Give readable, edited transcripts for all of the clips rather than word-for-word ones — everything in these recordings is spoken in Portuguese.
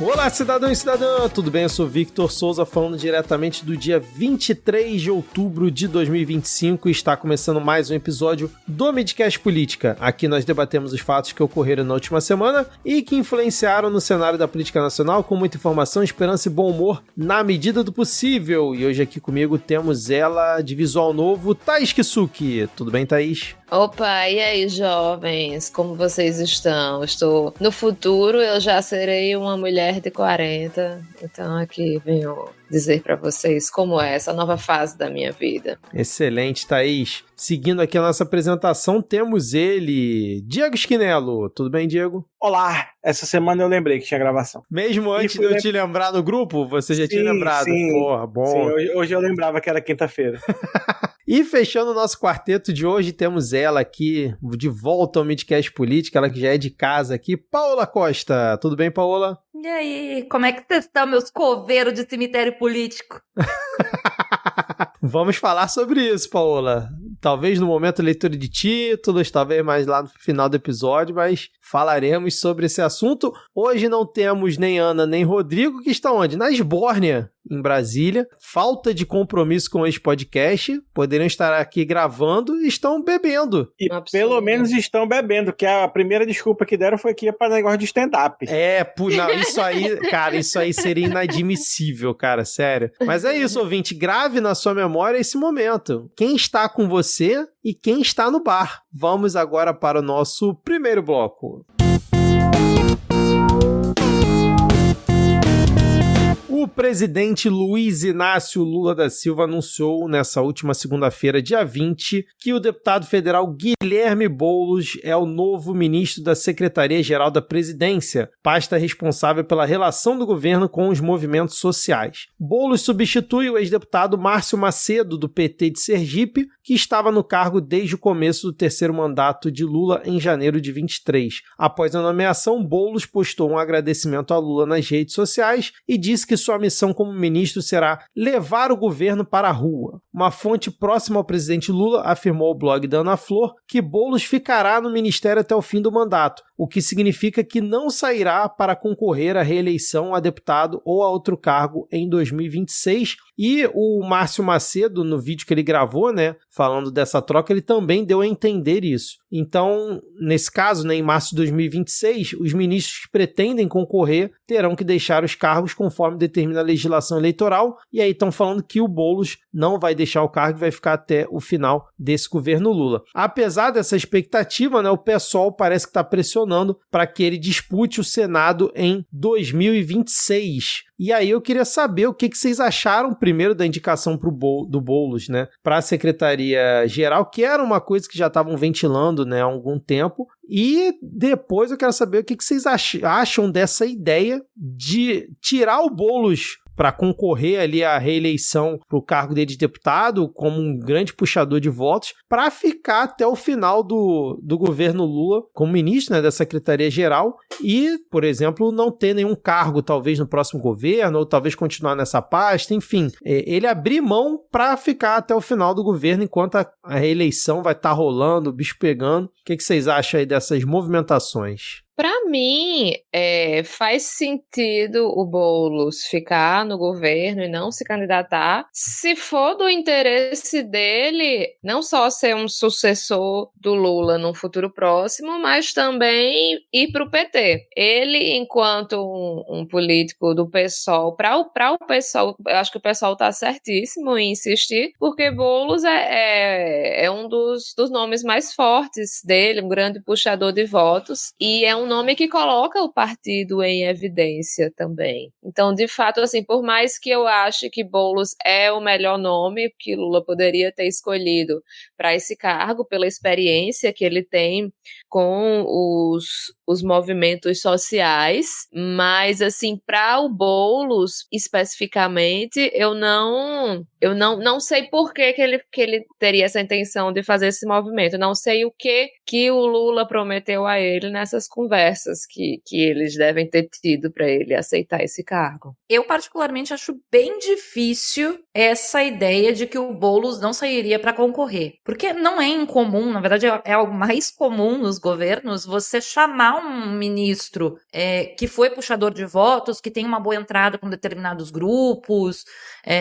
Olá, cidadão e cidadã, tudo bem? Eu sou Victor Souza, falando diretamente do dia 23 de outubro de 2025 e está começando mais um episódio do Midcast Política. Aqui nós debatemos os fatos que ocorreram na última semana e que influenciaram no cenário da política nacional com muita informação, esperança e bom humor na medida do possível. E hoje aqui comigo temos ela de visual novo, Thaís Kisuki. Tudo bem, Thaís? Opa, e aí, jovens? Como vocês estão? Estou no futuro, eu já serei uma mulher de 40, então aqui venho dizer pra vocês como é essa nova fase da minha vida. Excelente, Thaís. Seguindo aqui a nossa apresentação, temos ele, Diego Schinello. Tudo bem, Diego? Olá, essa semana eu lembrei que tinha gravação. Mesmo antes de eu te lembrar no grupo, você já tinha lembrado? Sim, porra, bom. Sim, hoje eu lembrava que era quinta-feira. E fechando o nosso quarteto de hoje, temos ela aqui, de volta ao Midcast Política, ela que já é de casa aqui, Paola Costa. Tudo bem, Paola? E aí, como é que vocês estão, meus coveiros de cemitério político? Vamos falar sobre isso, Paola. Talvez no momento leitura de títulos, talvez mais lá no final do episódio, mas falaremos sobre esse assunto. Hoje não temos nem Ana nem Rodrigo, que estão onde? Na Esbórnia, em Brasília. Falta de compromisso com esse podcast. Poderiam estar aqui gravando e estão bebendo. E pelo menos estão bebendo, que a primeira desculpa que deram foi que ia para negócio de stand-up. Não, isso aí, cara, isso aí seria inadmissível, cara, sério. Mas é isso, ouvinte, grave na sua memória esse momento. Quem está com você e quem está no bar. Vamos agora para o nosso primeiro bloco. O presidente Luiz Inácio Lula da Silva anunciou nessa última segunda-feira, dia 20, que o deputado federal Guilherme Boulos é o novo ministro da Secretaria-Geral da Presidência, pasta responsável pela relação do governo com os movimentos sociais. Boulos substitui o ex-deputado Márcio Macedo, do PT de Sergipe, que estava no cargo desde o começo do terceiro mandato de Lula em janeiro de 23. Após a nomeação, Boulos postou um agradecimento a Lula nas redes sociais e disse que sua missão como ministro será levar o governo para a rua. Uma fonte próxima ao presidente Lula afirmou ao blog da Ana Flor que Boulos ficará no ministério até o fim do mandato, o que significa que não sairá para concorrer à reeleição a deputado ou a outro cargo em 2026. E o Márcio Macedo, no vídeo que ele gravou, falando dessa troca, ele também deu a entender isso. Então, nesse caso, em março de 2026, os ministros que pretendem concorrer terão que deixar os cargos conforme determina a legislação eleitoral, e aí estão falando que o Boulos não vai deixar o cargo e vai ficar até o final desse governo Lula. Apesar dessa expectativa, o PSOL parece que está pressionando para que ele dispute o Senado em 2026. E aí eu queria saber o que vocês acharam primeiro da indicação do Boulos, para a Secretaria-Geral, que era uma coisa que já estavam ventilando, há algum tempo. E depois eu quero saber o que vocês acham dessa ideia de tirar o Boulos para concorrer ali à reeleição para o cargo dele de deputado, como um grande puxador de votos, para ficar até o final do governo Lula como ministro, da Secretaria-Geral e, por exemplo, não ter nenhum cargo talvez no próximo governo, ou talvez continuar nessa pasta, enfim. Ele abrir mão para ficar até o final do governo enquanto a reeleição vai estar rolando, o bicho pegando. O que vocês acham aí dessas movimentações? Para mim, faz sentido o Boulos ficar no governo e não se candidatar, se for do interesse dele não só ser um sucessor do Lula num futuro próximo, mas também ir para o PT. Ele, enquanto um político do PSOL, para o PSOL, eu acho que o PSOL está certíssimo em insistir, porque Boulos é um dos nomes mais fortes dele, um grande puxador de votos, e é um nome que coloca o partido em evidência também. Então, de fato, assim, por mais que eu ache que Boulos é o melhor nome que Lula poderia ter escolhido para esse cargo, pela experiência que ele tem com os movimentos sociais, mas, assim, para o Boulos, especificamente, eu não sei por que ele teria essa intenção de fazer esse movimento, eu não sei o que o Lula prometeu a ele nessas conversas. conversas que eles devem ter tido para ele aceitar esse cargo. Eu particularmente acho bem difícil essa ideia de que o Boulos não sairia para concorrer, porque não é incomum, na verdade é algo mais comum nos governos, você chamar um ministro que foi puxador de votos, que tem uma boa entrada com determinados grupos,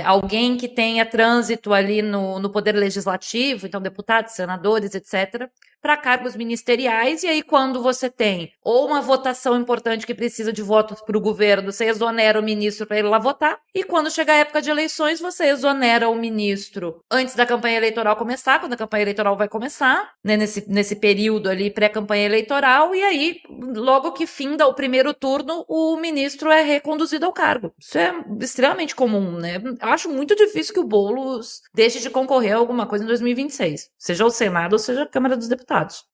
alguém que tenha trânsito ali no poder legislativo, então deputados, senadores, etc., para cargos ministeriais, e aí quando você tem ou uma votação importante que precisa de votos para o governo, você exonera o ministro para ele lá votar, e quando chega a época de eleições, você exonera o ministro antes da campanha eleitoral começar, quando a campanha eleitoral vai começar, né, nesse período ali pré-campanha eleitoral, e aí, logo que finda o primeiro turno, o ministro é reconduzido ao cargo. Isso é extremamente comum, né? Eu acho muito difícil que o Boulos deixe de concorrer a alguma coisa em 2026, seja o Senado ou seja a Câmara dos Deputados.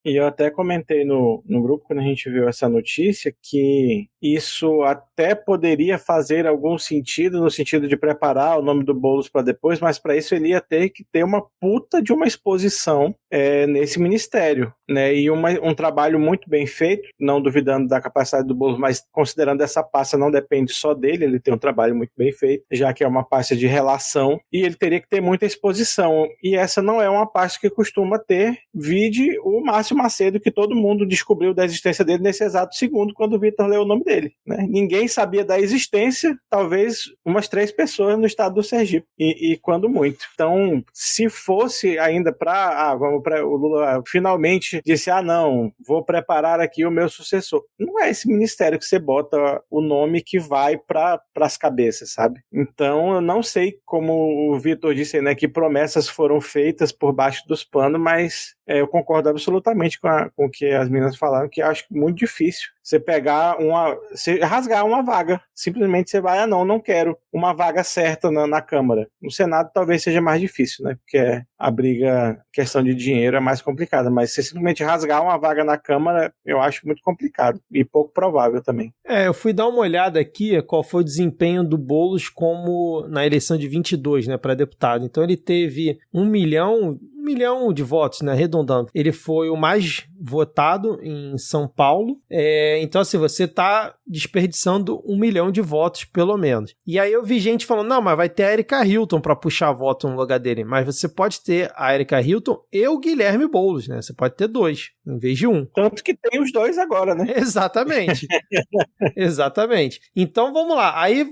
E eu até comentei no grupo, quando a gente viu essa notícia, que isso até poderia fazer algum sentido, no sentido de preparar o nome do Boulos para depois, mas para isso ele ia ter que ter uma puta de uma exposição nesse ministério, né? E um trabalho muito bem feito, não duvidando da capacidade do Boulos, mas considerando essa pasta não depende só dele, ele tem um trabalho muito bem feito, já que é uma pasta de relação, e ele teria que ter muita exposição, e essa não é uma pasta que costuma ter, vide o Márcio Macedo, que todo mundo descobriu da existência dele nesse exato segundo, quando o Vitor leu o nome dele, né? Ninguém sabia da existência, talvez umas 3 pessoas no estado do Sergipe, e quando muito. Então, se fosse ainda o Lula finalmente disse, não, vou preparar aqui o meu sucessor. Não é esse ministério que você bota o nome que vai para as cabeças, sabe? Então, eu não sei, como o Vitor disse, né, que promessas foram feitas por baixo dos panos, mas eu concordo absolutamente com o que as meninas falaram, que eu acho muito difícil você pegar você rasgar uma vaga. Simplesmente você vai, não quero uma vaga certa na Câmara. No Senado talvez seja mais difícil, né? Porque a briga, questão de dinheiro é mais complicada, mas você simplesmente rasgar uma vaga na Câmara, eu acho muito complicado e pouco provável também. Eu fui dar uma olhada aqui qual foi o desempenho do Boulos como na eleição de 22, né, para deputado. Então ele teve 1 milhão de votos, né, arredondando. Ele foi o mais votado em São Paulo. Então, assim, você tá desperdiçando 1 milhão de votos, pelo menos. E aí eu vi gente falando, não, mas vai ter a Erika Hilton para puxar voto no lugar dele. Mas você pode ter a Erika Hilton e o Guilherme Boulos, né? Você pode ter 2, em vez de 1. Tanto que tem os 2 agora, né? Exatamente. Exatamente. Então, vamos lá. Aí,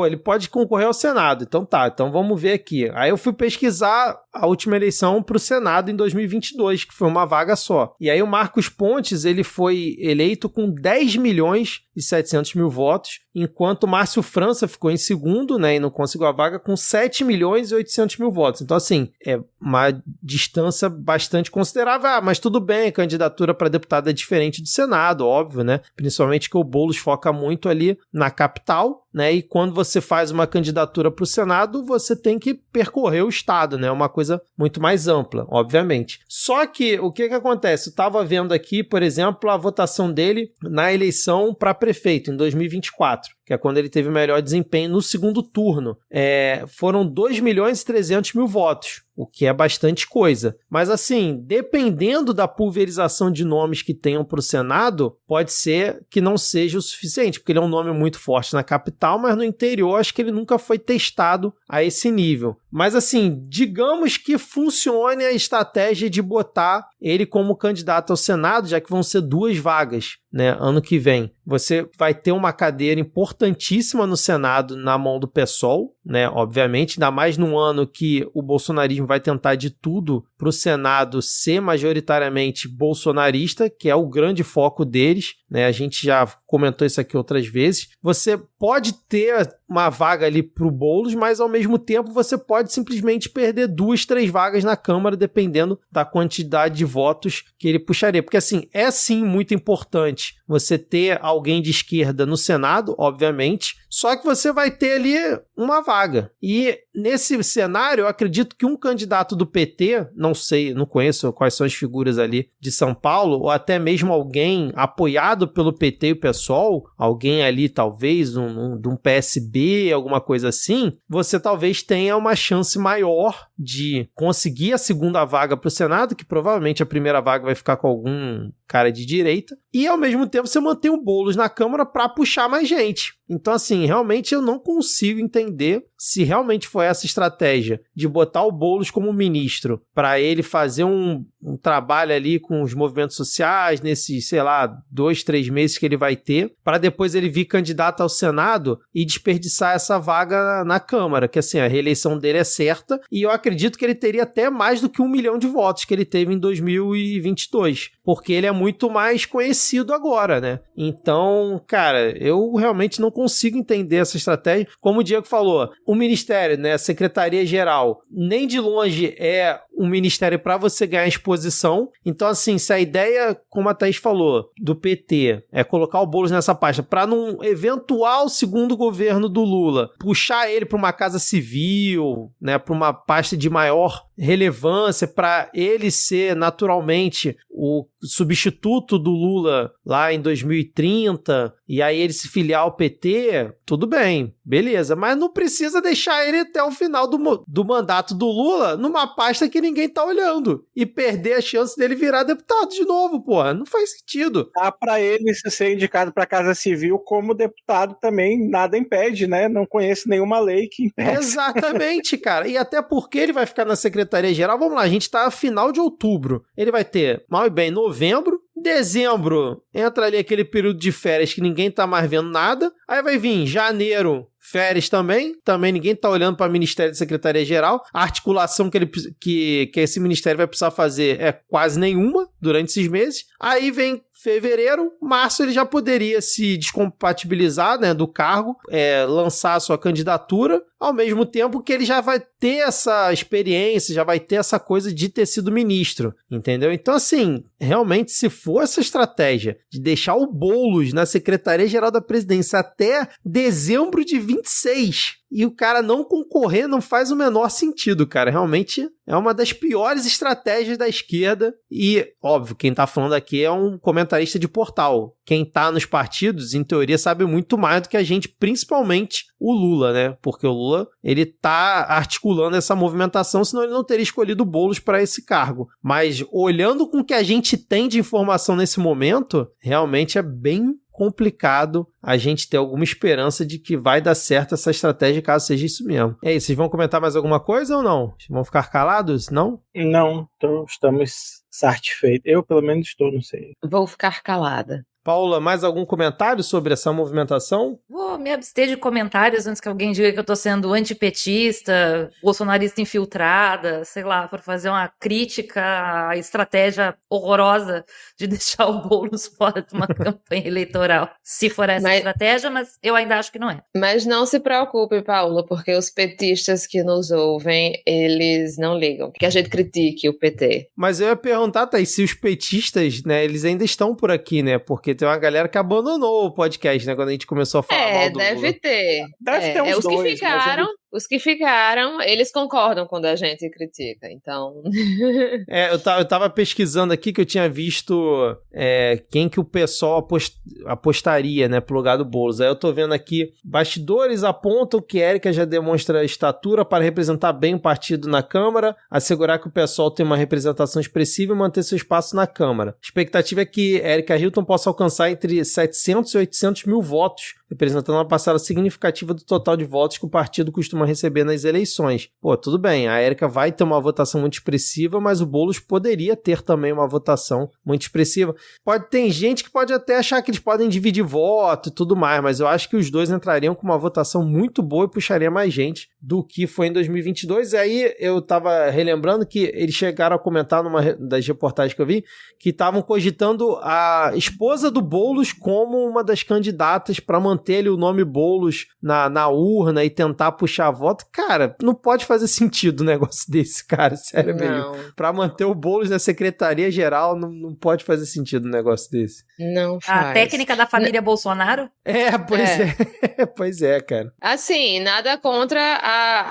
ele pode concorrer ao Senado. Então tá, então vamos ver aqui. Aí eu fui pesquisar a última eleição para o Senado em 2022, que foi uma vaga só. E aí o Marcos Pontes, ele foi eleito com 10.700.000 votos, enquanto o Márcio França ficou em segundo, né, e não conseguiu a vaga, com 7.800.000 votos. Então, assim, é uma distância bastante considerável. Mas tudo bem, a candidatura para deputado é diferente do Senado, óbvio, né? Principalmente que o Boulos foca muito ali na capital, né? E quando você faz uma candidatura para o Senado, você tem que percorrer o estado, né? Uma coisa muito mais ampla, obviamente. Só que o que acontece? Eu estava vendo aqui, por exemplo, a votação dele na eleição para prefeito em 2024, que é quando ele teve o melhor desempenho no segundo turno. Foram 2.300.000 votos, o que é bastante coisa. Mas assim, dependendo da pulverização de nomes que tenham para o Senado, pode ser que não seja o suficiente, porque ele é um nome muito forte na capital, mas no interior acho que ele nunca foi testado a esse nível. Mas assim, digamos que funcione a estratégia de botar ele como candidato ao Senado, já que vão ser 2 vagas, né, ano que vem. Você vai ter uma cadeira importantíssima no Senado na mão do PSOL, né, obviamente, ainda mais num ano que o bolsonarismo vai tentar de tudo para o Senado ser majoritariamente bolsonarista, que é o grande foco deles, né, a gente já comentou isso aqui outras vezes. Você pode ter uma vaga ali para o Boulos, mas ao mesmo tempo você pode simplesmente perder 2, 3 vagas na Câmara, dependendo da quantidade de votos que ele puxaria. Porque assim, é sim muito importante você ter alguém de esquerda no Senado, obviamente, só que você vai ter ali uma vaga. E nesse cenário, eu acredito que um candidato do PT, não sei, não conheço quais são as figuras ali de São Paulo, ou até mesmo alguém apoiado pelo PT e o PSOL, alguém ali talvez de um PSB, alguma coisa assim, você talvez tenha uma chance maior de conseguir a segunda vaga para o Senado, que provavelmente a primeira vaga vai ficar com algum cara de direita, e ao mesmo tempo você mantém o Boulos na Câmara para puxar mais gente. Então, assim, realmente eu não consigo entender se realmente foi essa estratégia de botar o Boulos como ministro para ele fazer um trabalho ali com os movimentos sociais nesses, sei lá, 2, 3 meses que ele vai ter, para depois ele vir candidato ao Senado e desperdiçar essa vaga na Câmara, que assim, a reeleição dele é certa, e eu acredito que ele teria até mais do que 1 milhão de votos que ele teve em 2022, porque ele é muito mais conhecido agora, né? Então, cara, eu realmente não consigo entender essa estratégia. Como o Diego falou, o Ministério, né, a Secretaria-Geral, nem de longe é um ministério para você ganhar exposição. Então, assim, se a ideia, como a Thaís falou, do PT é colocar o Boulos nessa pasta para num eventual segundo governo do Lula, puxar ele para uma casa civil, né, para uma pasta de maior relevância, para ele ser naturalmente o substituto do Lula lá em 2030, e aí ele se filiar ao PT, tudo bem, beleza, mas não precisa deixar ele até o final do mandato do Lula numa pasta que ninguém tá olhando e perder a chance dele virar deputado de novo, porra, não faz sentido. Dá pra ele ser indicado pra Casa Civil como deputado também, nada impede, né? Não conheço nenhuma lei que impede. Exatamente, cara, e até porque ele vai ficar na Secretaria-Geral, vamos lá, a gente tá no final de outubro, ele vai ter, mal e bem, novembro, dezembro, entra ali aquele período de férias que ninguém tá mais vendo nada, aí vai vir janeiro, férias também ninguém tá olhando para o Ministério da Secretaria-Geral, a articulação que esse ministério vai precisar fazer é quase nenhuma durante esses meses, aí vem fevereiro, março ele já poderia se descompatibilizar, né, do cargo, lançar a sua candidatura, ao mesmo tempo que ele já vai ter essa experiência, já vai ter essa coisa de ter sido ministro, entendeu? Então, assim, realmente, se for essa estratégia de deixar o Boulos na Secretaria-Geral da Presidência até dezembro de 26 e o cara não concorrer, não faz o menor sentido, cara. Realmente é uma das piores estratégias da esquerda e, óbvio, quem tá falando aqui é um comentarista de portal. Quem tá nos partidos, em teoria, sabe muito mais do que a gente, principalmente o Lula, né? Porque o Lula, ele tá articulando essa movimentação, senão ele não teria escolhido o Boulos para esse cargo. Mas, olhando com o que a gente tem de informação nesse momento, realmente é bem complicado a gente ter alguma esperança de que vai dar certo essa estratégia caso seja isso mesmo. E aí, vocês vão comentar mais alguma coisa ou não? Vão ficar calados? Não? Não, então estamos satisfeitos. Eu, pelo menos, estou, não sei. Vou ficar calada. Paula, mais algum comentário sobre essa movimentação? Vou me abster de comentários antes que alguém diga que eu tô sendo antipetista, bolsonarista infiltrada, sei lá, por fazer uma crítica à estratégia horrorosa de deixar o Boulos fora de uma campanha eleitoral. Se for essa estratégia, mas eu ainda acho que não é. Mas não se preocupe, Paula, porque os petistas que nos ouvem, eles não ligam que a gente critique o PT. Mas eu ia perguntar, Thaís, se os petistas, né, eles ainda estão por aqui, né, porque tem uma galera que abandonou o podcast, né? Quando a gente começou a falar mal do deve Lula. ter. Deve ter uns os dois, que ficaram, os que ficaram, eles concordam quando a gente critica, então... Eu tava pesquisando aqui que eu tinha visto quem que o pessoal apostaria, né, pro lugar do Boulos. Aí eu tô vendo aqui, bastidores apontam que Érica já demonstra estatura para representar bem o partido na Câmara, assegurar que o pessoal tem uma representação expressiva e manter seu espaço na Câmara. A expectativa é que Érica Hilton possa alcançar entre 700 e 800 mil votos, representando uma parcela significativa do total de votos que o partido costuma receber nas eleições. Pô, tudo bem, a Érica vai ter uma votação muito expressiva, mas o Boulos poderia ter também uma votação muito expressiva. Tem gente que pode até achar que eles podem dividir voto e tudo mais, mas eu acho que os dois entrariam com uma votação muito boa e puxaria mais gente do que foi em 2022. E aí eu tava relembrando que eles chegaram a comentar numa das reportagens que eu vi, que estavam cogitando a esposa do Boulos como uma das candidatas para manter o nome Boulos na urna e tentar puxar voto. Cara, não pode fazer sentido um negócio desse, cara, sério mesmo. Pra manter o Boulos na Secretaria-Geral, não pode fazer sentido um negócio desse. Não faz. A técnica da família Bolsonaro? Pois é, cara. Assim, nada contra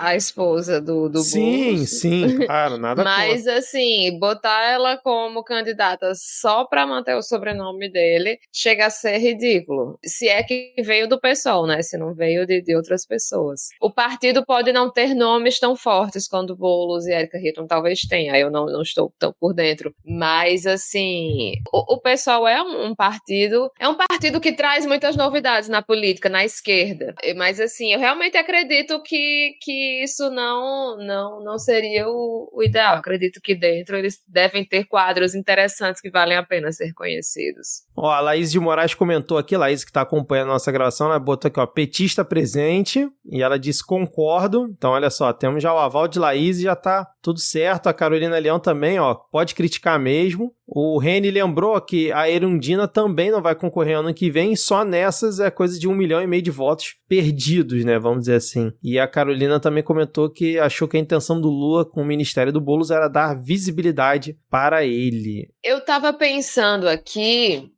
a esposa do Sim, Boulos. sim, claro, nada Mas, contra. assim, botar ela como candidata só pra manter o sobrenome dele chega a ser ridículo. Se é que veio do PSOL, né? Se não veio de outras pessoas. O partido partido pode não ter nomes tão fortes quanto Boulos e Érica Hilton talvez tenha, eu não estou tão por dentro, mas assim, o PSOL é um partido que traz muitas novidades na política, na esquerda, mas assim, eu realmente acredito que isso não seria o ideal, acredito que dentro eles devem ter quadros interessantes que valem a pena ser conhecidos. Ó, a Laís de Moraes comentou aqui, Laís que tá acompanhando a nossa gravação, ela botou aqui, ó, petista presente, e ela disse concordo, então olha só, temos já o aval de Laís e já tá tudo certo, a Carolina Leão também, ó, pode criticar mesmo. O Reni lembrou que a Erundina também não vai concorrer ano que vem, só nessas é coisa de 1,5 milhão de votos perdidos, né, vamos dizer assim. E a Carolina também comentou que achou que a intenção do Lula com o Ministério do Boulos era dar visibilidade para ele. Eu tava pensando aqui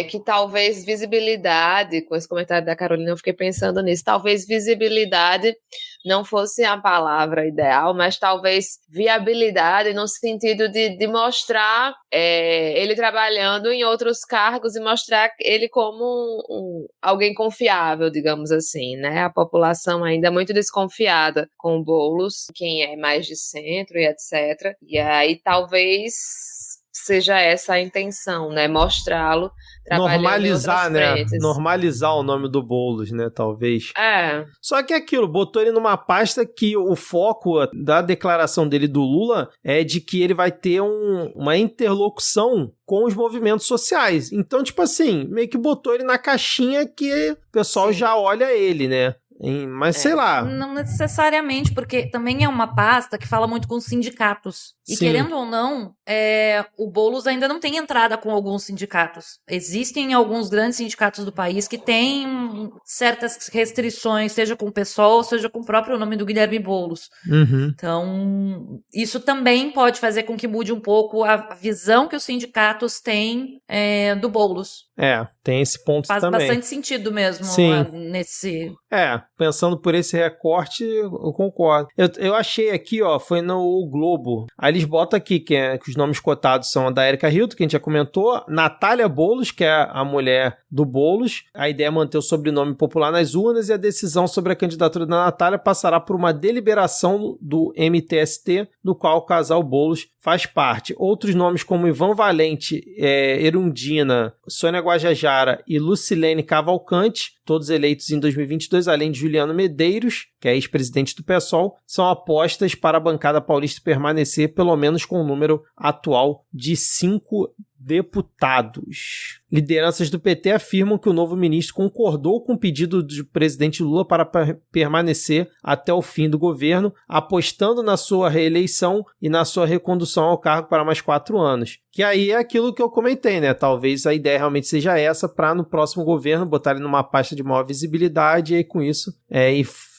que talvez visibilidade, com esse comentário da Carolina, eu fiquei pensando nisso, talvez visibilidade não fosse a palavra ideal, mas talvez viabilidade no sentido de mostrar ele trabalhando em outros cargos e mostrar ele como alguém confiável, digamos assim, né? A população ainda é muito desconfiada com o Boulos, quem é mais de centro e etc. E aí talvez seja essa a intenção, né? Mostrá-lo trabalhando normalizar, em né? outras frentes. Normalizar o nome do Boulos, né? Talvez. Só que aquilo, botou ele numa pasta que o foco da declaração dele do Lula é de que ele vai ter uma interlocução com os movimentos sociais. Então, tipo assim, meio que botou ele na caixinha que o pessoal já olha ele, né? Mas sei lá. Não necessariamente, porque também é uma pasta que fala muito com os sindicatos. E Sim. querendo ou não, o Boulos ainda não tem entrada com alguns sindicatos. Existem alguns grandes sindicatos do país que têm certas restrições, seja com o PSOL, seja com o próprio nome do Guilherme Boulos. Uhum. Então, isso também pode fazer com que mude um pouco a visão que os sindicatos têm do Boulos. Tem esse ponto Faz também. bastante sentido mesmo. Sim. Nesse... Pensando por esse recorte, eu concordo. Eu achei aqui, ó, foi no Globo. Aí eles botam aqui que os nomes cotados são a da Érica Hilton, que a gente já comentou, Natália Boulos, que é a mulher do Boulos. A ideia é manter o sobrenome popular nas urnas e a decisão sobre a candidatura da Natália passará por uma deliberação do MTST, do qual o casal Boulos faz parte. Outros nomes como Ivan Valente, Erundina, Sônia Guajajara e Lucilene Cavalcante, todos eleitos em 2022, além de Juliano Medeiros, que é ex-presidente do PSOL, são apostas para a bancada paulista permanecer pelo menos com o número atual de 5 deputados. Lideranças do PT afirmam que o novo ministro concordou com o pedido do presidente Lula para permanecer até o fim do governo, apostando na sua reeleição e na sua recondução ao cargo para mais 4 anos. Que aí é aquilo que eu comentei, né? Talvez a ideia realmente seja essa, para no próximo governo botar ele numa pasta de maior visibilidade e aí com isso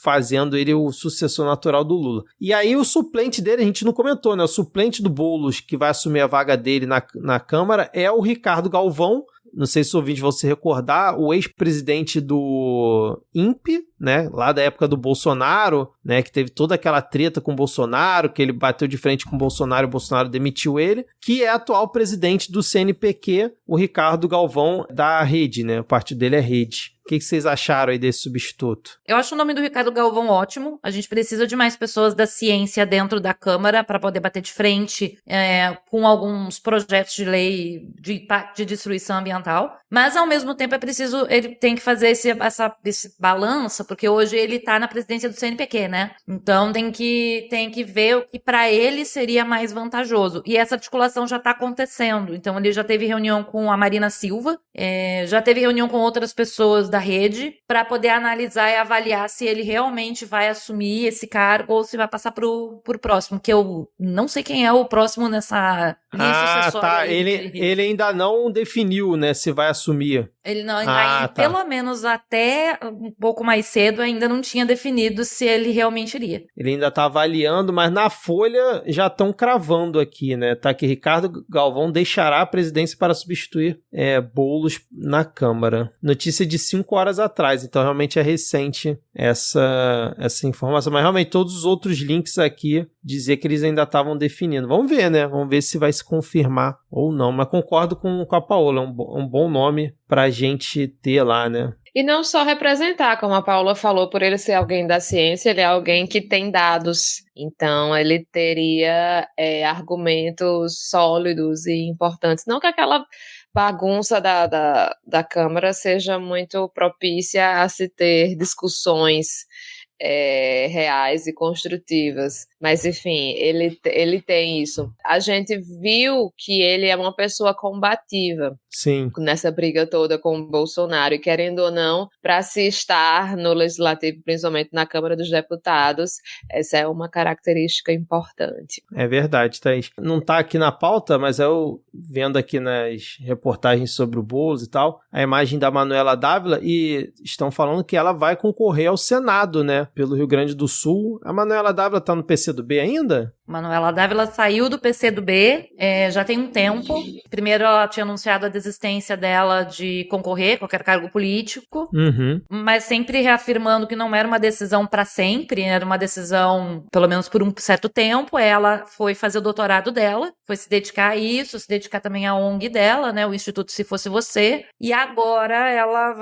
fazendo ele o sucessor natural do Lula. E aí o suplente dele, a gente não comentou, né? O suplente do Boulos, que vai assumir a vaga dele na Câmara, é o Ricardo Galvão. Não sei se os ouvintes vão se recordar, o ex-presidente do INPE, né, lá da época do Bolsonaro, né, que teve toda aquela treta com o Bolsonaro, que ele bateu de frente com o Bolsonaro demitiu ele, que é atual presidente do CNPq, o Ricardo Galvão, da Rede, né, o partido dele é Rede. O que vocês acharam aí desse substituto? Eu acho o nome do Ricardo Galvão ótimo. A gente precisa de mais pessoas da ciência dentro da Câmara para poder bater de frente com alguns projetos de lei de impacto de destruição ambiental. Mas, ao mesmo tempo, ele tem que fazer esse balança, porque hoje ele está na presidência do CNPq, né? Então, tem que ver o que para ele seria mais vantajoso. E essa articulação já está acontecendo. Então, ele já teve reunião com a Marina Silva, já teve reunião com outras pessoas da Rede, para poder analisar e avaliar se ele realmente vai assumir esse cargo ou se vai passar pro próximo, que eu não sei quem é o próximo nessa linha sucessória. Tá. Ele ainda não definiu, né, se vai assumir. Ele não, pelo menos até um pouco mais cedo, ainda não tinha definido se ele realmente iria. Ele ainda tá avaliando, mas na Folha já estão cravando aqui, né? Tá que Ricardo Galvão deixará a presidência para substituir Boulos na Câmara. Notícia de 5 5 horas atrás, então realmente é recente essa informação, mas realmente todos os outros links aqui dizer que eles ainda estavam definindo. Vamos ver, né? Vamos ver se vai se confirmar ou não, mas concordo com a Paola, é um bom nome pra gente ter lá, né? E não só representar, como a Paula falou, por ele ser alguém da ciência, ele é alguém que tem dados. Então, ele teria argumentos sólidos e importantes. Não que aquela bagunça da Câmara seja muito propícia a se ter discussões reais e construtivas. Mas, enfim, ele tem isso. A gente viu que ele é uma pessoa combativa. Sim. Nessa briga toda com o Bolsonaro. E, querendo ou não, para se estar no Legislativo, principalmente na Câmara dos Deputados, essa é uma característica importante. É verdade, Thaís. Não tá aqui na pauta, mas eu vendo aqui nas reportagens sobre o Boulos e tal, a imagem da Manuela Dávila, e estão falando que ela vai concorrer ao Senado, né? Pelo Rio Grande do Sul. A Manuela Dávila tá no PCdoB ainda? Manuela Dávila saiu do PCdoB já tem um tempo. Primeiro ela tinha anunciado a desistência dela de concorrer a qualquer cargo político, mas sempre reafirmando que não era uma decisão para sempre, era uma decisão pelo menos por um certo tempo. Ela foi fazer o doutorado dela, foi se dedicar a isso, se dedicar também à ONG dela, né, o Instituto Se Fosse Você, e agora ela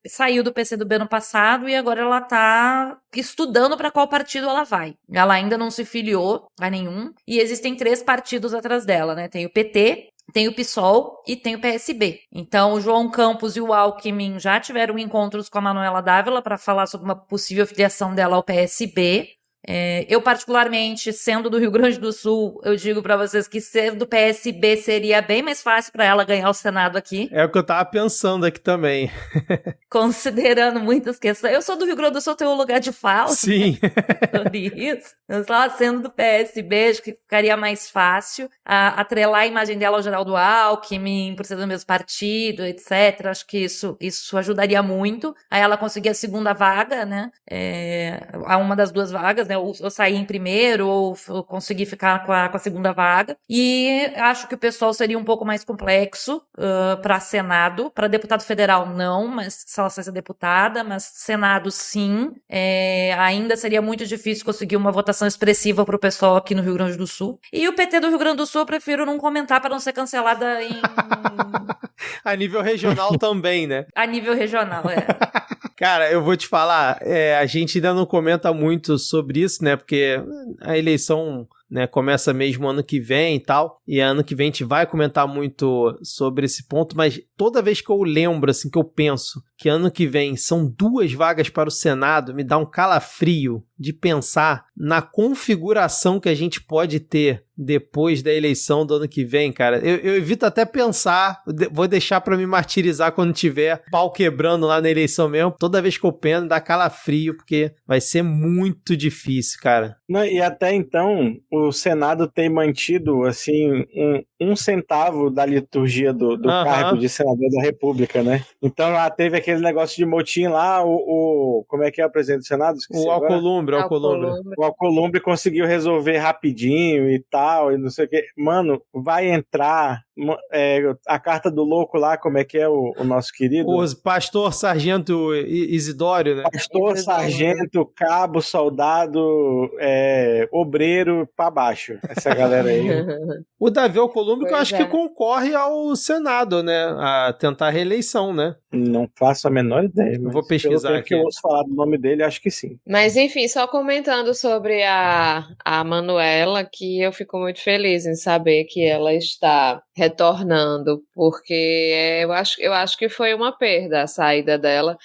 saiu do PCdoB no passado e agora ela tá estudando para qual partido ela vai. Ela ainda não se filiou a nenhum, e existem 3 partidos atrás dela, né? Tem o PT, tem o PSOL e tem o PSB. Então, o João Campos e o Alckmin já tiveram encontros com a Manuela Dávila para falar sobre uma possível filiação dela ao PSB. Eu, particularmente, sendo do Rio Grande do Sul, eu digo pra vocês que ser do PSB seria bem mais fácil pra ela ganhar o Senado aqui. É o que eu tava pensando aqui também. Considerando muitas questões. Eu sou do Rio Grande do Sul, tenho um lugar de fala. Sim. Sobre isso. Mas lá, sendo do PSB, acho que ficaria mais fácil atrelar a imagem dela ao Geraldo Alckmin, por ser do mesmo partido, etc. Acho que isso ajudaria muito. Aí ela conseguir a segunda vaga, né? Uma das 2 vagas, né? Ou sair em primeiro, ou conseguir ficar com a segunda vaga. E acho que o pessoal seria um pouco mais complexo para Senado. Para deputado federal, não, mas se ela fosse deputada, mas Senado, sim. Ainda seria muito difícil conseguir uma votação expressiva para o pessoal aqui no Rio Grande do Sul. E o PT do Rio Grande do Sul, eu prefiro não comentar para não ser cancelada em... A nível regional também, né? A nível regional, Cara, eu vou te falar, a gente ainda não comenta muito sobre isso, né? Porque a eleição, né, começa mesmo ano que vem e tal, e ano que vem a gente vai comentar muito sobre esse ponto, mas toda vez que eu lembro, assim, que eu penso que ano que vem são 2 vagas para o Senado, me dá um calafrio de pensar na configuração que a gente pode ter depois da eleição do ano que vem, cara. Eu evito até pensar, vou deixar pra me martirizar quando tiver pau quebrando lá na eleição mesmo. Toda vez que eu penso, dá calafrio, porque vai ser muito difícil, cara. Não, e até então, o Senado tem mantido, assim, um centavo da liturgia do cargo de senador da República, né? Então lá teve aquele negócio de motim lá, como é que é o presidente do Senado? Esqueci o Alcolumbre. O Alcolumbre conseguiu resolver rapidinho e tal, e não sei o que. Mano, vai entrar a carta do louco lá, como é que é o nosso querido? O pastor sargento Isidório, né? Pastor, sargento, cabo, soldado, obreiro pra baixo. Essa galera aí. O Davi Alcolumbre, que eu acho que concorre ao Senado, né? A tentar a reeleição, né? Não faço a menor ideia. Eu vou pesquisar aqui. Que eu ouço falar do nome dele, acho que sim. Mas enfim, só comentando sobre a Manuela, que eu fico muito feliz em saber que ela está retornando, porque eu acho que foi uma perda a saída dela.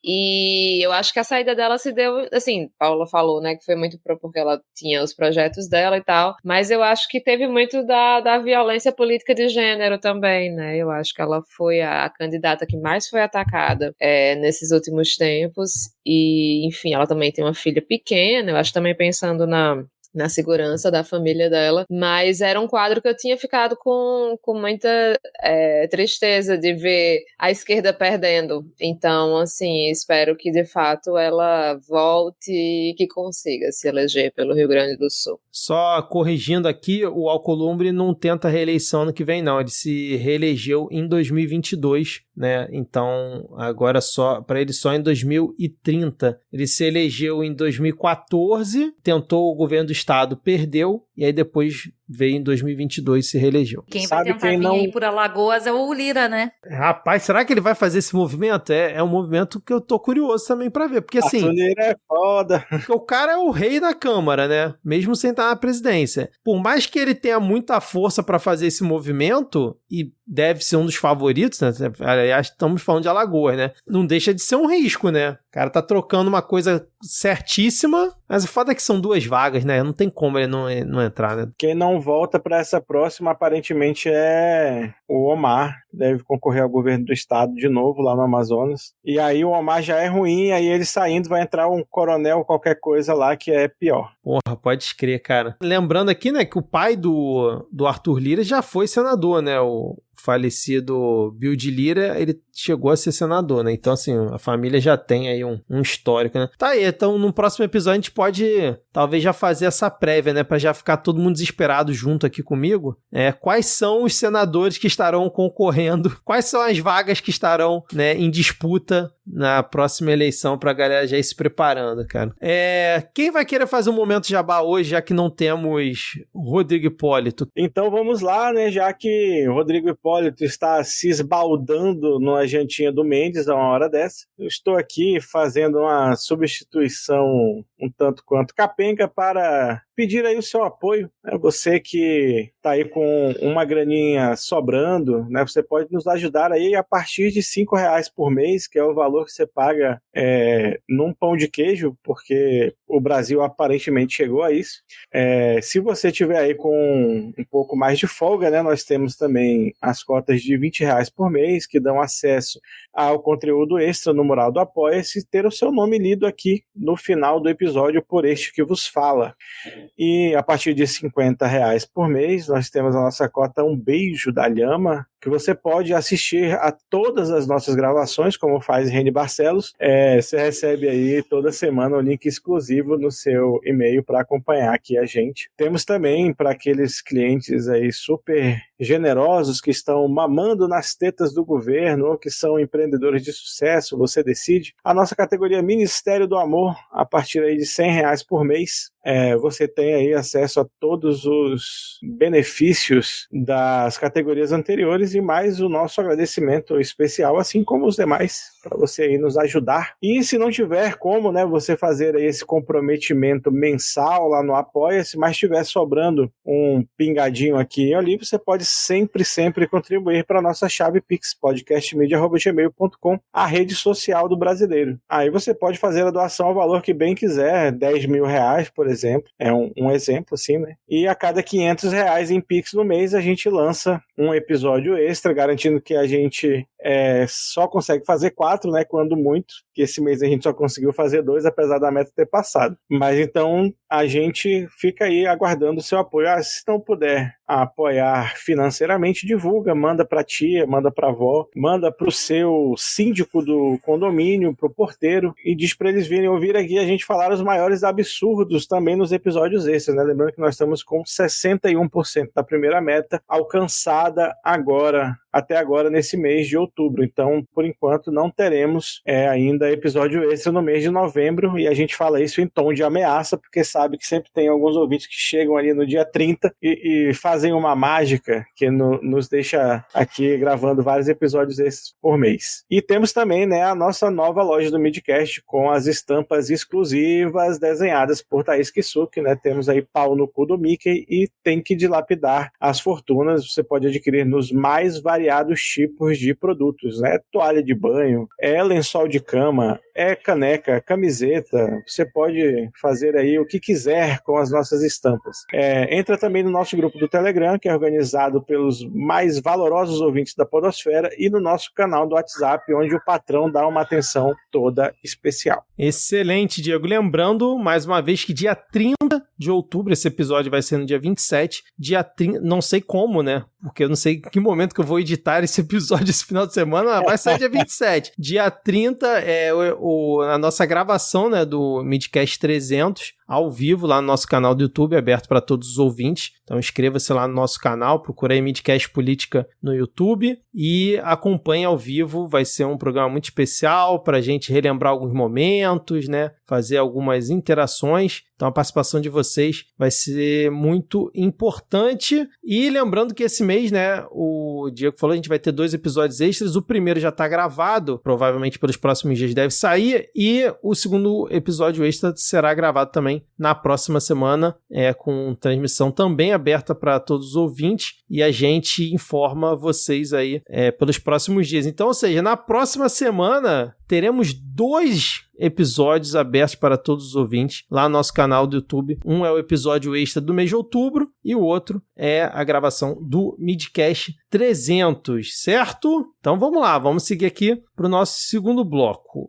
E eu acho que a saída dela se deu, assim, Paula falou, né, que foi muito porque ela tinha os projetos dela e tal, mas eu acho que teve muito da violência política de gênero também, né, eu acho que ela foi a candidata que mais foi atacada nesses últimos tempos, e, enfim, ela também tem uma filha pequena, eu acho também pensando na segurança da família dela, mas era um quadro que eu tinha ficado com muita tristeza de ver a esquerda perdendo. Então, assim, espero que de fato ela volte e que consiga se eleger pelo Rio Grande do Sul. Só corrigindo aqui, o Alcolumbre não tenta reeleição ano que vem, não. Ele se reelegeu em 2022, né? Então, agora para ele só em 2030. Ele se elegeu em 2014, tentou o governo do estado, perdeu, e aí depois veio em 2022 e se reelegeu. Quem vai tentar vir aí por Alagoas é o Lira, né? Rapaz, será que ele vai fazer esse movimento? É um movimento que eu tô curioso também pra ver, porque assim... A Lira é foda. Porque o cara é o rei da Câmara, né? Mesmo sem estar na presidência. Por mais que ele tenha muita força pra fazer esse movimento, e deve ser um dos favoritos, né? Aliás, estamos falando de Alagoas, né? Não deixa de ser um risco, né? O cara tá trocando uma coisa certíssima, mas o fato é que são 2 vagas, né? Não tem como ele não entrar, né? Quem não volta para essa próxima, aparentemente, é o Omar. Deve concorrer ao governo do estado de novo, lá no Amazonas. E aí o Omar já é ruim, aí ele saindo vai entrar um coronel, qualquer coisa lá, que é pior. Porra, pode crer, cara. Lembrando aqui, né, que o pai do Arthur Lira já foi senador, né? O falecido Bill de Lira, ele chegou a ser senador, né? Então, assim, a família já tem aí um histórico, né? Tá aí, então no próximo episódio a gente pode talvez já fazer essa prévia, né? Pra já ficar todo mundo desesperado junto aqui comigo. Quais são os senadores que estarão concorrendo? Quais são as vagas que estarão, né, em disputa na próxima eleição pra galera já ir se preparando, cara? Quem vai querer fazer um momento jabá hoje, já que não temos Rodrigo Hipólito? Então vamos lá, né? Já que Rodrigo Hipólito está se esbaldando numa jantinha do Mendes a uma hora dessa, eu estou aqui fazendo uma substituição um tanto quanto capenga para pedir aí o seu apoio, né? Você que está aí com uma graninha sobrando, né? Você pode nos ajudar aí a partir de R$5 por mês, que é o valor que você paga num pão de queijo, porque o Brasil aparentemente chegou a isso. Se você tiver aí com um pouco mais de folga, né? Nós temos também as cotas de R$20 por mês, que dão acesso ao conteúdo extra no mural do Apoia-se, e ter o seu nome lido aqui no final do episódio por este que vos fala. E a partir de R$50 por mês, nós temos a nossa cota Um Beijo da Lhama, que você pode assistir a todas as nossas gravações, como faz Reni Barcelos. Você recebe aí toda semana um link exclusivo no seu e-mail para acompanhar aqui a gente. Temos também para aqueles clientes aí super generosos que estão mamando nas tetas do governo ou que são empreendedores de sucesso, você decide, a nossa categoria Ministério do Amor, a partir aí de R$100 por mês. Você tem aí acesso a todos os benefícios das categorias anteriores e mais o nosso agradecimento especial, assim como os demais, para você aí nos ajudar. E se não tiver como, né, você fazer aí esse comprometimento mensal lá no Apoia-se, mas estiver sobrando um pingadinho aqui e ali, você pode sempre contribuir para a nossa chave Pix, podcastmedia@gmail.com, a rede social do brasileiro. Aí você pode fazer a doação ao valor que bem quiser, R$10 mil, por exemplo, é um exemplo assim, né? E a cada R$500 em Pix no mês a gente lança um episódio extra, garantindo que a gente só consegue fazer 4, né, quando muito, que esse mês a gente só conseguiu fazer 2, apesar da meta ter passado. Mas então a gente fica aí aguardando o seu apoio. Se não puder apoiar financeiramente, divulga, manda pra tia, manda pra avó, manda pro seu síndico do condomínio, pro porteiro, e diz pra eles virem ouvir aqui a gente falar os maiores absurdos também nos episódios extras, né? Lembrando que nós estamos com 61% da primeira meta alcançada até agora nesse mês de outubro. Então, por enquanto, não teremos ainda episódio extra no mês de novembro, e a gente fala isso em tom de ameaça, porque sabe que sempre tem alguns ouvintes que chegam ali no dia 30 e fazem uma mágica que nos deixa aqui gravando vários episódios extras por mês. E temos também, né, a nossa nova loja do Midcast com as estampas exclusivas desenhadas por Thaís Kisuki, né? Temos aí pau no cu do Mickey e tem que dilapidar as fortunas. Você pode adquirir nos mais variados tipos de produtos, né? Toalha de banho, lençol de cama, caneca, camiseta. Você pode fazer aí o que quiser com as nossas estampas. Entra também no nosso grupo do Telegram, que é organizado pelos mais valorosos ouvintes da podosfera, e no nosso canal do WhatsApp, onde o patrão dá uma atenção toda especial. Excelente, Diego. Lembrando, mais uma vez, que dia 30 de outubro, esse episódio vai ser no dia 27, dia 30, não sei como, né? Porque eu não sei em que momento que eu vou editar esse episódio esse final de semana, vai sair dia 27. Dia 30 é a nossa gravação, né, do Midcast 300, ao vivo lá no nosso canal do YouTube, aberto para todos os ouvintes. Então inscreva-se lá no nosso canal, procure aí Midcast Política no YouTube e acompanhe ao vivo. Vai ser um programa muito especial para a gente relembrar alguns momentos, né? Fazer algumas interações. Então a participação de vocês vai ser muito importante. E lembrando que esse mês, né, o Diego falou, a gente vai ter 2 episódios extras. O primeiro já está gravado, provavelmente pelos próximos dias deve sair. E o segundo episódio extra será gravado também na próxima semana, com transmissão também aberta para todos os ouvintes. E a gente informa vocês aí pelos próximos dias. Então, ou seja, na próxima semana teremos 2 episódios abertos para todos os ouvintes lá no nosso canal do YouTube. Um é o episódio extra do mês de outubro e o outro é a gravação do Midcast 300, certo? Então vamos lá, vamos seguir aqui para o nosso segundo bloco.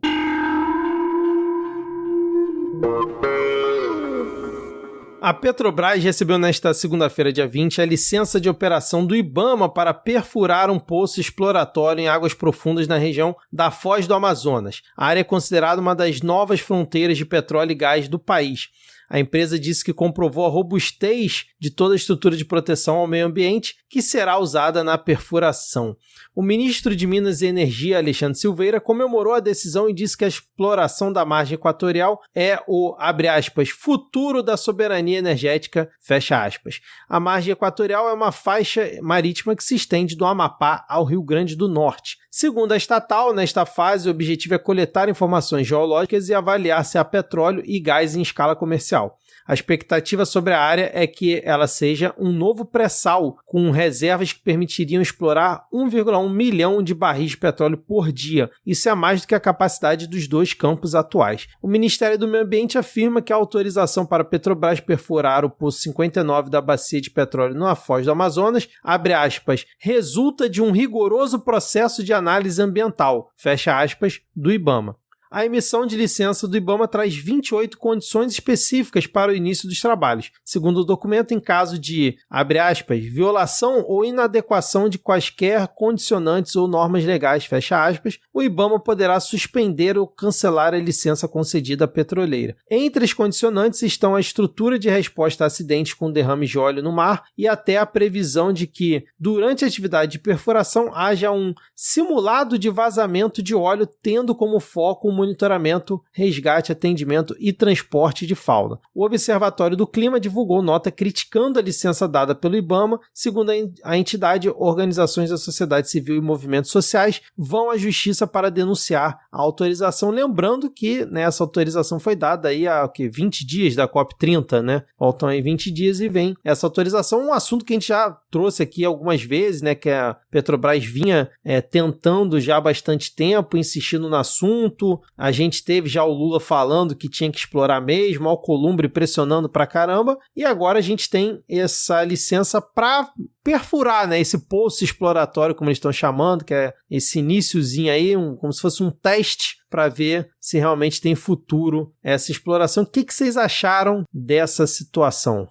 A Petrobras recebeu nesta segunda-feira, dia 20, a licença de operação do IBAMA para perfurar um poço exploratório em águas profundas na região da Foz do Amazonas. A área é considerada uma das novas fronteiras de petróleo e gás do país. A empresa disse que comprovou a robustez de toda a estrutura de proteção ao meio ambiente que será usada na perfuração. O ministro de Minas e Energia, Alexandre Silveira, comemorou a decisão e disse que a exploração da margem equatorial é o, abre aspas, futuro da soberania energética, fecha aspas. A margem equatorial é uma faixa marítima que se estende do Amapá ao Rio Grande do Norte. Segundo a estatal, nesta fase o objetivo é coletar informações geológicas e avaliar se há petróleo e gás em escala comercial. A expectativa sobre a área é que ela seja um novo pré-sal, com reservas que permitiriam explorar 1,1 milhão de barris de petróleo por dia. Isso é mais do que a capacidade dos 2 campos atuais. O Ministério do Meio Ambiente afirma que a autorização para a Petrobras perfurar o poço 59 da bacia de petróleo na Foz do Amazonas, abre aspas, resulta de um rigoroso processo de análise ambiental, fecha aspas, do IBAMA. A emissão de licença do IBAMA traz 28 condições específicas para o início dos trabalhos. Segundo o documento, em caso de, abre aspas, violação ou inadequação de quaisquer condicionantes ou normas legais, fecha aspas, o IBAMA poderá suspender ou cancelar a licença concedida à petroleira. Entre as condicionantes estão a estrutura de resposta a acidentes com derrame de óleo no mar e até a previsão de que, durante a atividade de perfuração, haja um simulado de vazamento de óleo, tendo como foco o monitoramento, resgate, atendimento e transporte de fauna. O Observatório do Clima divulgou nota criticando a licença dada pelo IBAMA. Segundo a entidade, organizações da sociedade civil e movimentos sociais vão à justiça para denunciar a autorização. Lembrando que essa autorização foi dada aí há 20 dias da COP30, né? Faltam aí 20 dias e vem essa autorização. Um assunto que a gente já trouxe aqui algumas vezes, né? Que a Petrobras vinha tentando já há bastante tempo, insistindo no assunto. A gente teve já o Lula falando que tinha que explorar mesmo, Alcolumbre pressionando pra caramba, e agora a gente tem essa licença para perfurar, né, esse poço exploratório, como eles estão chamando, que é esse iniciozinho aí, como se fosse um teste para ver se realmente tem futuro essa exploração. O que vocês acharam dessa situação?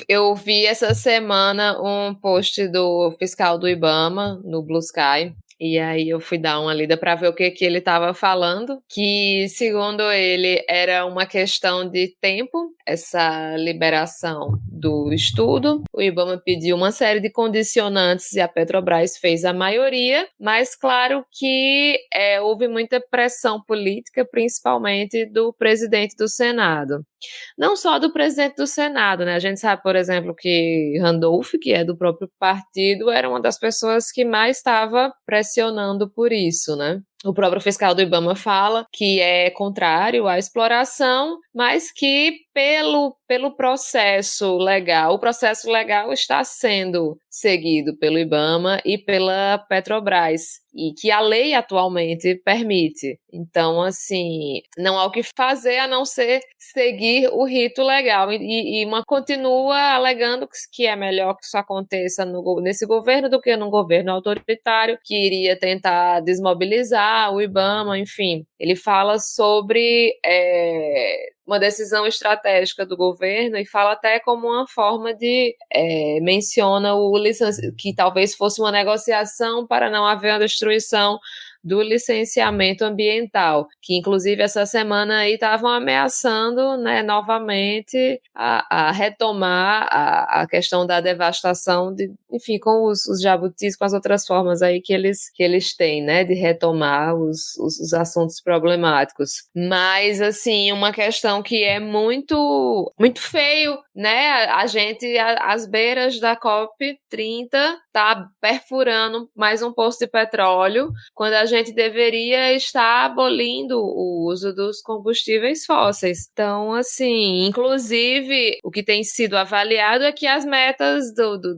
Eu vi essa semana um post do fiscal do IBAMA no Blue Sky. E aí eu fui dar uma lida para ver o que ele estava falando, que segundo ele era uma questão de tempo, essa liberação do estudo. O IBAMA pediu uma série de condicionantes e a Petrobras fez a maioria, mas claro que houve muita pressão política, principalmente do presidente do Senado. Não só do presidente do Senado, né? A gente sabe, por exemplo, que Randolph, que é do próprio partido, era uma das pessoas que mais estava pressionando por isso, né? O próprio fiscal do IBAMA fala que é contrário à exploração, mas que pelo processo legal, o processo legal está sendo seguido pelo IBAMA e pela Petrobras, e que a lei atualmente permite. Então, assim, não há o que fazer a não ser seguir o rito legal. E continua alegando que é melhor que isso aconteça nesse governo do que num governo autoritário, que iria tentar desmobilizar o IBAMA, enfim. Ele fala sobre uma decisão estratégica do governo e fala até como uma forma de menciona que talvez fosse uma negociação para não haver uma destruição do licenciamento ambiental, que inclusive essa semana aí estavam ameaçando, né, novamente a retomar a questão da devastação, enfim, com os jabutis, com as outras formas aí que eles têm, né, de retomar os assuntos problemáticos. Mas, assim, uma questão que é muito, muito feio, né, a gente, às beiras da COP30, tá perfurando mais um poço de petróleo, quando a gente deveria estar abolindo o uso dos combustíveis fósseis. Então, assim, inclusive, o que tem sido avaliado é que as metas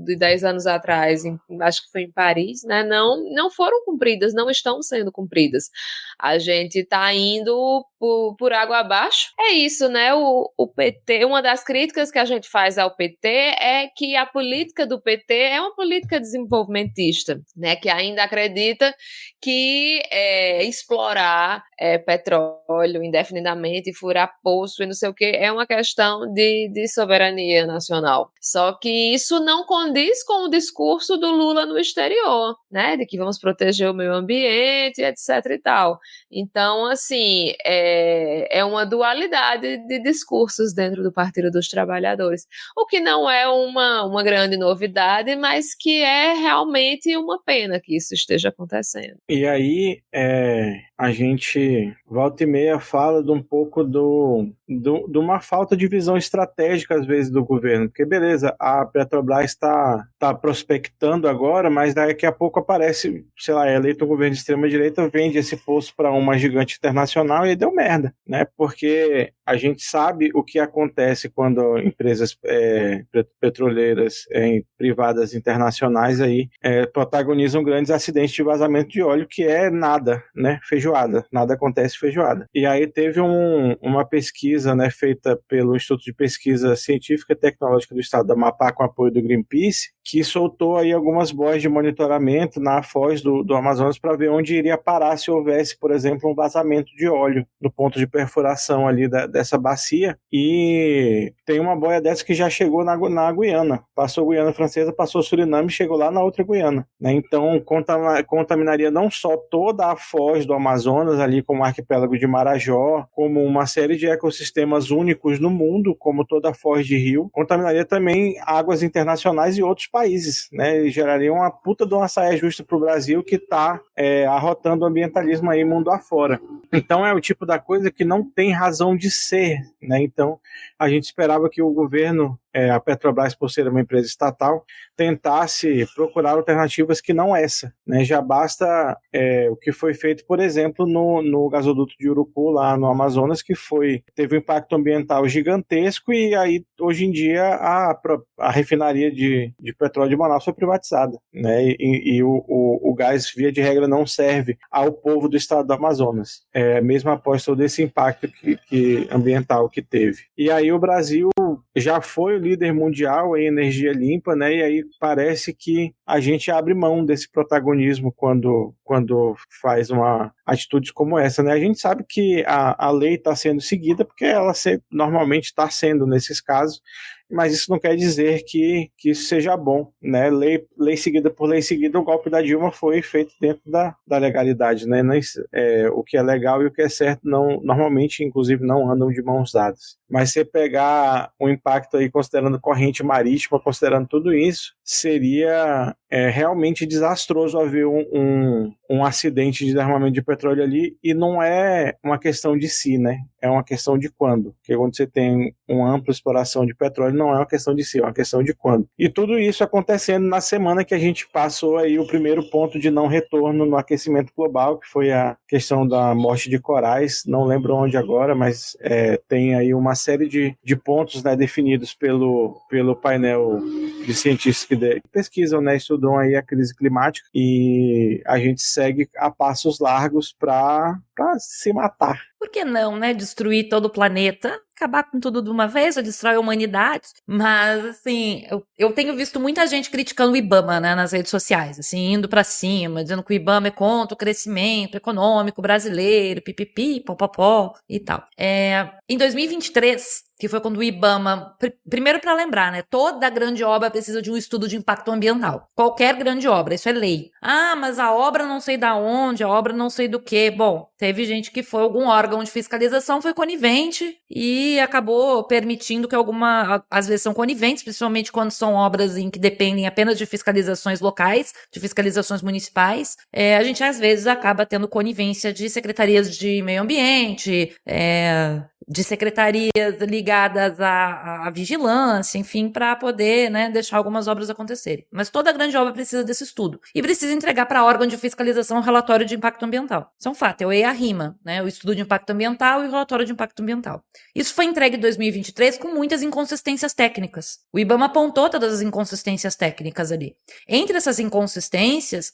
de 10 anos atrás, acho que foi em Paris, né, não foram cumpridas, não estão sendo cumpridas. A gente está indo por água abaixo. É isso, né? O PT, uma das críticas que a gente faz ao PT é que a política do PT é uma política desenvolvimentista, né? Que ainda acredita que explorar petróleo indefinidamente, furar poço e não sei o que, é uma questão de soberania nacional. Só que isso não condiz com o discurso do Lula no exterior, né? De que vamos proteger o meio ambiente, etc e tal. Então, assim, é uma dualidade de discursos dentro do Partido dos Trabalhadores, o que não é uma grande novidade, mas que é realmente uma pena que isso esteja acontecendo. E aí, a gente volta e meia fala de um pouco de uma falta de visão estratégica, às vezes, do governo. Porque, beleza, a Petrobras está prospectando agora, mas daqui a pouco aparece, sei lá, é eleito um governo de extrema-direita, vende esse poço para uma gigante internacional e aí deu merda, né? Porque a gente sabe o que acontece quando empresas petroleiras privadas internacionais aí protagonizam grandes acidentes de vazamento de óleo, que é nada, né? Feijoada. Nada acontece feijoada. E aí teve uma pesquisa, né, feita pelo Instituto de Pesquisa Científica e Tecnológica do Estado do Amapá, com apoio do Greenpeace, que soltou aí algumas boias de monitoramento na foz do Amazonas para ver onde iria parar se houvesse, por exemplo, um vazamento de óleo no ponto de perfuração ali dessa bacia. E tem uma boia dessa que já chegou na Guiana. Passou a Guiana Francesa, passou Suriname e chegou lá na outra Guiana, né? Então contaminaria não só toda a foz do Amazonas, ali como o arquipélago de Marajó, como uma série de ecossistemas únicos no mundo, como toda a foz de rio, contaminaria também águas internacionais e outros países, né? E geraria uma puta de uma saia justa para o Brasil, que está arrotando o ambientalismo aí mundo afora. Então é o tipo da coisa que não tem razão de ser, né? Então a gente esperava que o governo, a Petrobras, por ser uma empresa estatal, tentasse procurar alternativas que não essa, né? Já basta o que foi feito, por exemplo, no gasoduto de Urucu, lá no Amazonas, que teve um impacto ambiental gigantesco, e aí hoje em dia a refinaria de petróleo de Manaus foi privatizada, né? E o gás, via de regra, não serve ao povo do estado do Amazonas, mesmo após todo esse impacto ambiental que teve. E aí o Brasil já foi o líder mundial em energia limpa, né? E aí parece que a gente abre mão desse protagonismo quando faz atitudes como essa, né? A gente sabe que a lei está sendo seguida, porque ela normalmente está sendo nesses casos, mas isso não quer dizer que isso seja bom, né? Lei seguida por lei seguida, o golpe da Dilma foi feito dentro da legalidade, né? O que é legal e o que é certo normalmente, inclusive, não andam de mãos dadas. Mas você pegar um impacto aí, considerando corrente marítima, considerando tudo isso, seria realmente desastroso haver um acidente de derramamento de petróleo ali, e não é uma questão de si, né? É uma questão de quando. Porque quando você tem uma ampla exploração de petróleo, não é uma questão de si, é uma questão de quando. E tudo isso acontecendo na semana que a gente passou aí o primeiro ponto de não retorno no aquecimento global, que foi a questão da morte de corais. Não lembro onde agora, mas tem aí uma série de pontos, né, definidos pelo painel de cientistas que pesquisam, né, estudam aí a crise climática, e a gente segue a passos largos para se matar. Por que não, né? Destruir todo o planeta, acabar com tudo de uma vez, ou destrói a humanidade. Mas, assim, eu tenho visto muita gente criticando o IBAMA, né, nas redes sociais, assim, indo pra cima, dizendo que o IBAMA é contra o crescimento econômico brasileiro, pipipi, popopó e tal. Em 2023, que foi quando o IBAMA, primeiro para lembrar, né, toda grande obra precisa de um estudo de impacto ambiental. Qualquer grande obra, isso é lei. Ah, mas a obra não sei da onde, a obra não sei do que. Bom, teve gente que foi algum órgão de fiscalização, foi conivente e acabou permitindo que às vezes são coniventes, principalmente quando são obras em que dependem apenas de fiscalizações locais, de fiscalizações municipais. A gente às vezes acaba tendo conivência de secretarias de meio ambiente, de secretarias ligadas à vigilância, enfim, para poder, né, deixar algumas obras acontecerem. Mas toda grande obra precisa desse estudo. E precisa entregar para órgão de fiscalização o relatório de impacto ambiental. Isso é um fato, é o EIA-RIMA, né, o estudo de impacto ambiental e o relatório de impacto ambiental. Isso foi entregue em 2023 com muitas inconsistências técnicas. O IBAMA apontou todas as inconsistências técnicas ali. Entre essas inconsistências,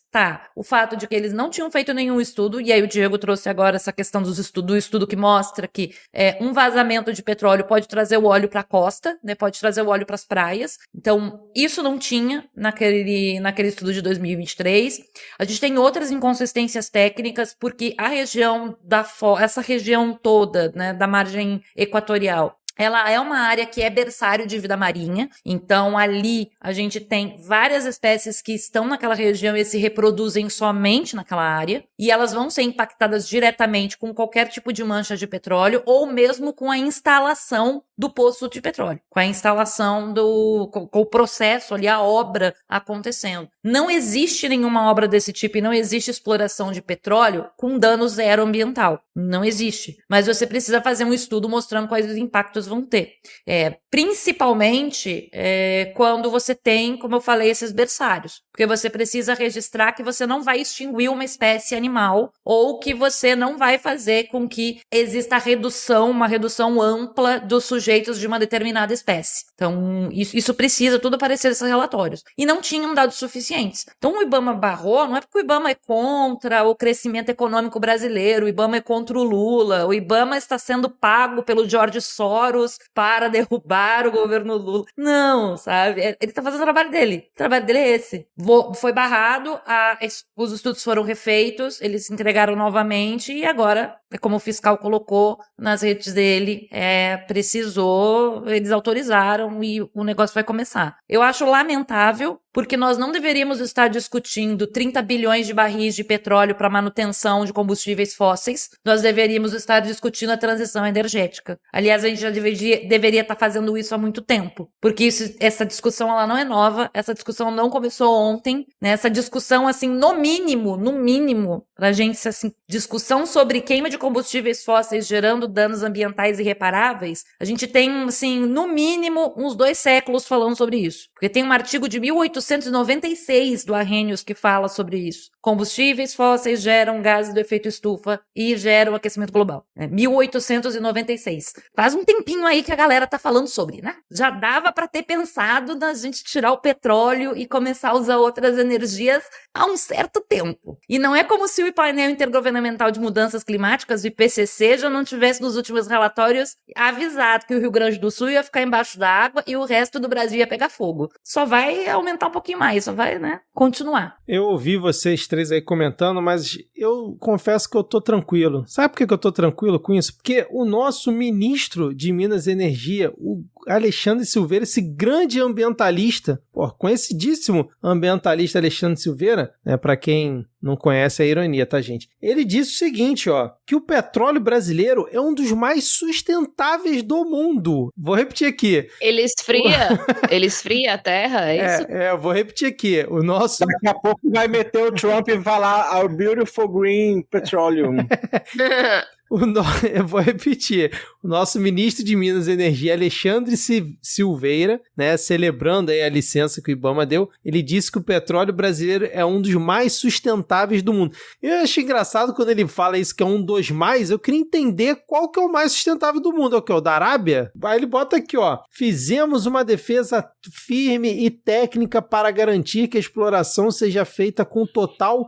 o fato de que eles não tinham feito nenhum estudo, e aí o Diego trouxe agora essa questão do estudo que mostra que um vazamento de petróleo pode trazer o óleo para a costa, né? Pode trazer o óleo para as praias. Então, isso não tinha naquele estudo de 2023. A gente tem outras inconsistências técnicas, porque a região essa região toda, né, da margem equatorial, ela é uma área que é berçário de vida marinha, então ali a gente tem várias espécies que estão naquela região e se reproduzem somente naquela área, e elas vão ser impactadas diretamente com qualquer tipo de mancha de petróleo, ou mesmo com a instalação do poço de petróleo, com a instalação com o processo ali, a obra acontecendo. Não existe nenhuma obra desse tipo e não existe exploração de petróleo com dano zero ambiental. Não existe. Mas você precisa fazer um estudo mostrando quais os impactos vão ter. Principalmente quando você tem, como eu falei, esses berçários. Porque você precisa registrar que você não vai extinguir uma espécie animal ou que você não vai fazer com que exista uma redução ampla dos sujeitos de uma determinada espécie. Então, isso precisa tudo aparecer nesses relatórios. E não tinham dados suficientes. Então, o IBAMA barrou, não é porque o IBAMA é contra o crescimento econômico brasileiro, o IBAMA é contra o Lula, o IBAMA está sendo pago pelo George Soros para derrubar o governo Lula. Não, sabe? Ele está fazendo o trabalho dele. O trabalho dele é esse. Foi barrado, os estudos foram refeitos, eles se entregaram novamente e agora, como o fiscal colocou nas redes dele, eles autorizaram e o negócio vai começar. Eu acho lamentável, porque nós não deveríamos estar discutindo 30 bilhões de barris de petróleo para manutenção de combustíveis fósseis, nós deveríamos estar discutindo a transição energética. Aliás, a gente já deveria estar fazendo isso há muito tempo, porque essa discussão ela não é nova, essa discussão não começou ontem, né? Essa discussão, assim, no mínimo, pra gente, assim, discussão sobre queima de combustíveis fósseis gerando danos ambientais irreparáveis, a gente tem, assim, no mínimo, uns 2 séculos falando sobre isso. Porque tem um artigo de 1896 do Arrhenius que fala sobre isso. Combustíveis fósseis geram gases do efeito estufa e geram aquecimento global. 1896. Faz um tempinho aí que a galera tá falando sobre, né? Já dava pra ter pensado na gente tirar o petróleo e começar a usar outras energias há um certo tempo. E não é como se o painel intergovernamental de mudanças climáticas, o IPCC, já não tivesse nos últimos relatórios avisado que o Rio Grande do Sul ia ficar embaixo da água e o resto do Brasil ia pegar fogo. Só vai aumentar um pouquinho mais, só vai, né, continuar. Eu ouvi vocês 3 aí comentando, mas eu confesso que eu tô tranquilo. Sabe por que eu tô tranquilo com isso? Porque o nosso ministro de Minas e Energia, o Alexandre Silveira, esse grande ambientalista, conhecidíssimo ambientalista Alexandre Silveira, né, para quem não conhece a ironia, tá, gente? Ele disse o seguinte, que o petróleo brasileiro é um dos mais sustentáveis do mundo. Vou repetir aqui. Ele esfria a terra, é isso? Eu vou repetir aqui. O nosso... Daqui a pouco vai meter o Trump e falar Our Beautiful Green Petroleum. Eu vou repetir. O nosso ministro de Minas e Energia, Alexandre Silveira, né, celebrando aí a licença que o IBAMA deu, ele disse que o petróleo brasileiro é um dos mais sustentáveis do mundo. Eu achei engraçado quando ele fala isso, que é um dos mais, eu queria entender qual que é o mais sustentável do mundo. É o que? O da Arábia? Aí ele bota aqui, fizemos uma defesa firme e técnica para garantir que a exploração seja feita com total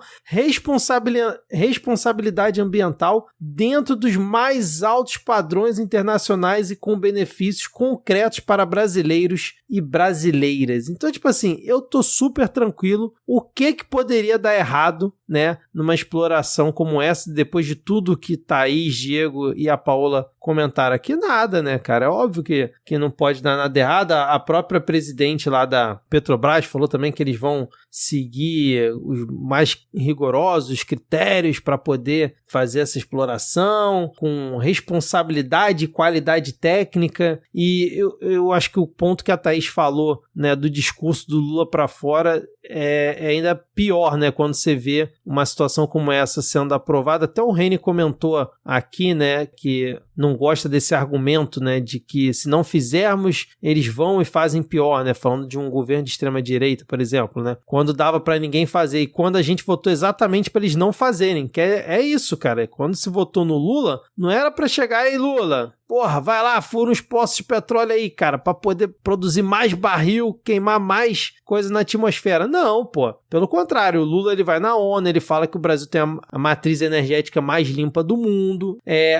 responsabilidade ambiental dentro dentro dos mais altos padrões internacionais e com benefícios concretos para brasileiros e brasileiras. Então, tipo assim, eu tô super tranquilo. O que poderia dar errado, né, numa exploração como essa, depois de tudo que Thaís, Diego e a Paola comentaram aqui? Nada, né, cara? É óbvio que não pode dar nada errado. A própria presidente lá da Petrobras falou também que eles vão seguir os mais rigorosos critérios para poder fazer essa exploração com responsabilidade e qualidade técnica. E eu acho que o ponto que a Thaís falou, né, do discurso do Lula para fora é ainda pior, né, quando você vê uma situação como essa sendo aprovada. Até o Reni comentou aqui, né, que não gosta desse argumento, né, de que se não fizermos, eles vão e fazem pior, né, falando de um governo de extrema direita, por exemplo, né, quando dava para ninguém fazer, e quando a gente votou exatamente para eles não fazerem, que é isso, cara. Quando se votou no Lula, não era para chegar aí, Lula, porra, vai lá, fura uns poços de petróleo aí, cara, pra poder produzir mais barril, queimar mais coisa na atmosfera. Não, pô. Pelo contrário, o Lula, ele vai na ONU, ele fala que o Brasil tem a matriz energética mais limpa do mundo.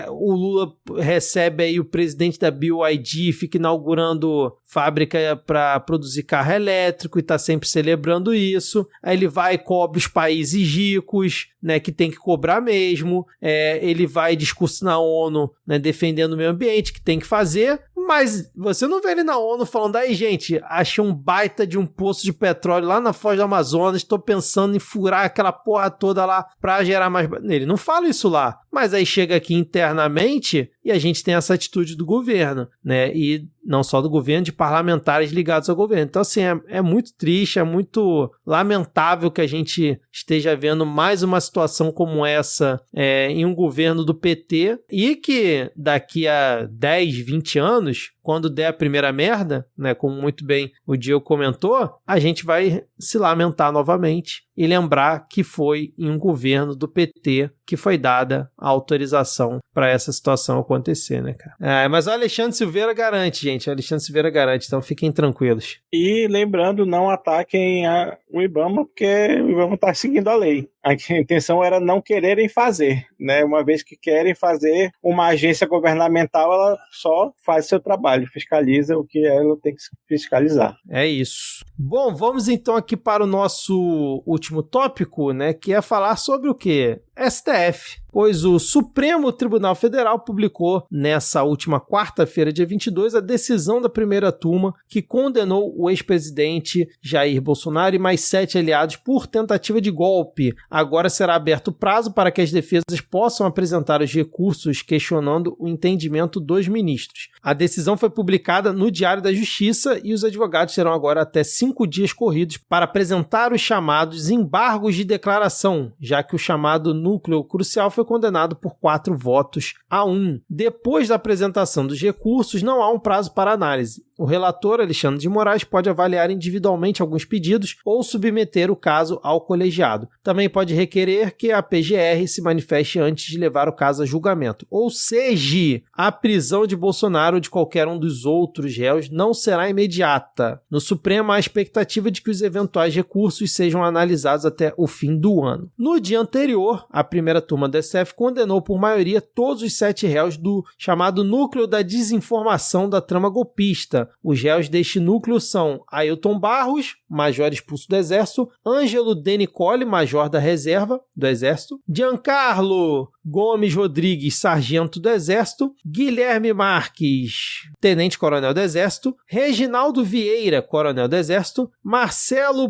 O Lula recebe aí o presidente da BYD, fica inaugurando fábrica para produzir carro elétrico e tá sempre celebrando isso. Aí ele vai e cobra os países ricos, né, que tem que cobrar mesmo. Ele vai discurso na ONU, né, defendendo o meio ambiente, que tem que fazer, mas você não vê ele na ONU falando, aí gente, achei um baita de um poço de petróleo lá na Foz do Amazonas, estou pensando em furar aquela porra toda lá para gerar mais... Ele não fala isso lá, mas aí chega aqui internamente e a gente tem essa atitude do governo, né, e não só do governo, de parlamentares ligados ao governo. Então, assim, é muito triste, é muito lamentável que a gente esteja vendo mais uma situação como essa em um governo do PT, e que daqui a 10, 20 anos, quando der a primeira merda, né, como muito bem o Diego comentou, a gente vai se lamentar novamente e lembrar que foi em um governo do PT que foi dada a autorização para essa situação acontecer, né, cara? Mas o Alexandre Silveira garante, gente. O Alexandre Silveira garante, então fiquem tranquilos. E lembrando, não ataquem o IBAMA, porque o IBAMA está seguindo a lei. A intenção era não quererem fazer, né? Uma vez que querem fazer, uma agência governamental, ela só faz seu trabalho, fiscaliza o que ela tem que fiscalizar. É isso. Bom, vamos então aqui para o nosso último tópico, né? Que é falar sobre o quê? STF, pois o Supremo Tribunal Federal publicou nessa última quarta-feira, dia 22, a decisão da primeira turma que condenou o ex-presidente Jair Bolsonaro e mais 7 aliados por tentativa de golpe. Agora será aberto o prazo para que as defesas possam apresentar os recursos questionando o entendimento dos ministros. A decisão foi publicada no Diário da Justiça e os advogados terão agora até 5 dias corridos para apresentar os chamados embargos de declaração, já que o chamado núcleo crucial foi condenado por 4-1. Depois da apresentação dos recursos, não há um prazo para análise. O relator, Alexandre de Moraes, pode avaliar individualmente alguns pedidos ou submeter o caso ao colegiado. Também pode requerer que a PGR se manifeste antes de levar o caso a julgamento. Ou seja, a prisão de Bolsonaro ou de qualquer um dos outros réus não será imediata. No Supremo, há a expectativa de que os eventuais recursos sejam analisados até o fim do ano. No dia anterior, a primeira turma do STF condenou por maioria todos os 7 réus do chamado núcleo da desinformação da trama golpista. Os réus deste núcleo são Ailton Barros, major expulso do Exército, Ângelo Denicoli, major da reserva do Exército, Giancarlo Gomes Rodrigues, sargento do Exército, Guilherme Marques, tenente-coronel do Exército, Reginaldo Vieira, coronel do Exército, Marcelo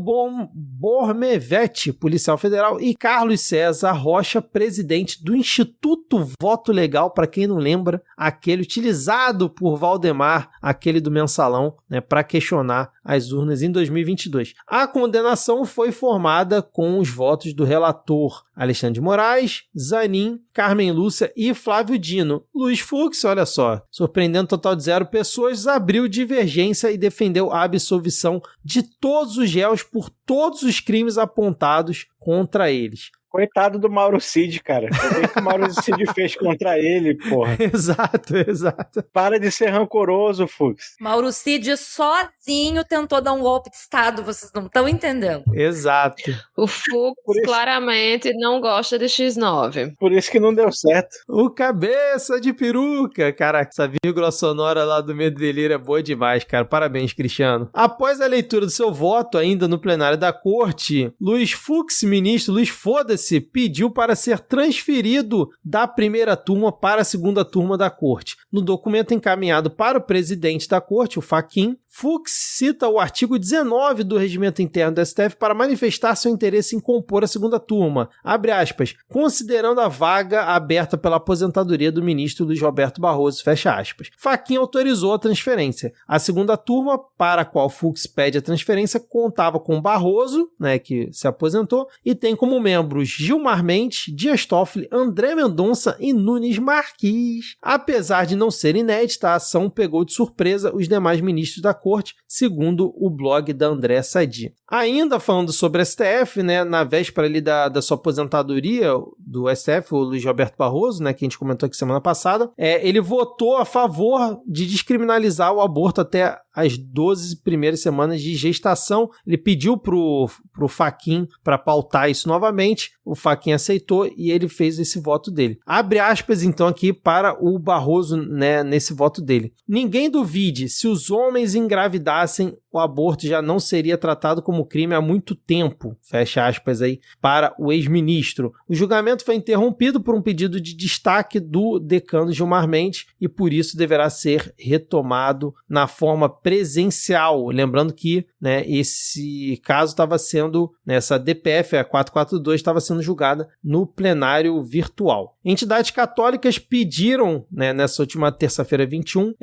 Bormevete, policial federal, e Carlos César Rocha, presidente do Instituto Voto Legal, para quem não lembra, aquele utilizado por Valdemar, aquele do mensalão, né, para questionar as urnas em 2022. A condenação foi formada com os votos do relator Alexandre de Moraes, Zanin, Carmen Lúcia e Flávio Dino. Luiz Fux, olha só, surpreendendo um total de 0 pessoas, abriu divergência e defendeu a absolvição de todos os réus por todos os crimes apontados contra eles. Coitado do Mauro Cid, cara. O que o Mauro Cid fez contra ele, porra? Exato. Para de ser rancoroso, Fux. Mauro Cid sozinho tentou dar um golpe de Estado, vocês não estão entendendo. Exato. O Fux claramente não gosta de X9. Por isso que não deu certo. O cabeça de peruca. Caraca, essa vírgula sonora lá do Medo e Delírio é boa demais, cara. Parabéns, Cristiano. Após a leitura do seu voto, ainda no plenário da corte, Luiz Fux, ministro Luiz Foda-se, pediu para ser transferido da primeira turma para a segunda turma da corte. No documento encaminhado para o presidente da corte, o Fachin, Fux cita o artigo 19 do Regimento Interno do STF para manifestar seu interesse em compor a segunda turma, abre aspas, considerando a vaga aberta pela aposentadoria do ministro Luiz Roberto Barroso, fecha aspas. Fachin autorizou a transferência. A segunda turma, para a qual Fux pede a transferência, contava com Barroso, né, que se aposentou, e tem como membros Gilmar Mendes, Dias Toffoli, André Mendonça e Nunes Marques. Apesar de não ser inédita, a ação pegou de surpresa os demais ministros da corte, segundo o blog da André Sadi. Ainda falando sobre o STF, né, na véspera ali da sua aposentadoria do STF, o Luiz Roberto Barroso, né, que a gente comentou aqui semana passada, ele votou a favor de descriminalizar o aborto até as 12 primeiras semanas de gestação. Ele pediu pro Fachin para pautar isso novamente, o Fachin aceitou e ele fez esse voto dele. Abre aspas então aqui para o Barroso, né, nesse voto dele. Ninguém duvide, se os homens engravidassem, o aborto já não seria tratado como crime há muito tempo, fecha aspas aí, para o ex-ministro. O julgamento foi interrompido por um pedido de destaque do decano Gilmar Mendes e por isso deverá ser retomado na forma presencial. Lembrando que, né, esse caso estava sendo, essa DPF, a 442, estava sendo julgada no plenário virtual. Entidades católicas pediram, né, nessa última terça-feira 21,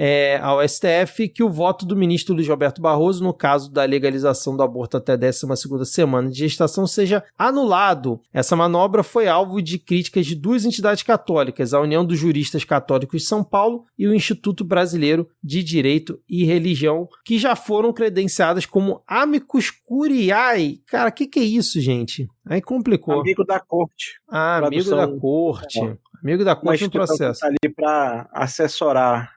ao STF que o voto do ministro Luiz Roberto Barroso, no caso da legalização do aborto até a 12ª semana de gestação, seja anulado. Essa manobra foi alvo de críticas de duas entidades católicas, a União dos Juristas Católicos de São Paulo e o Instituto Brasileiro de Direito e Religião, que já foram credenciadas como amicus curiae. Cara, o que é isso, gente? Aí complicou. Amigo da corte. Amigo da corte. Amigo da corte no processo. Tá ali para assessorar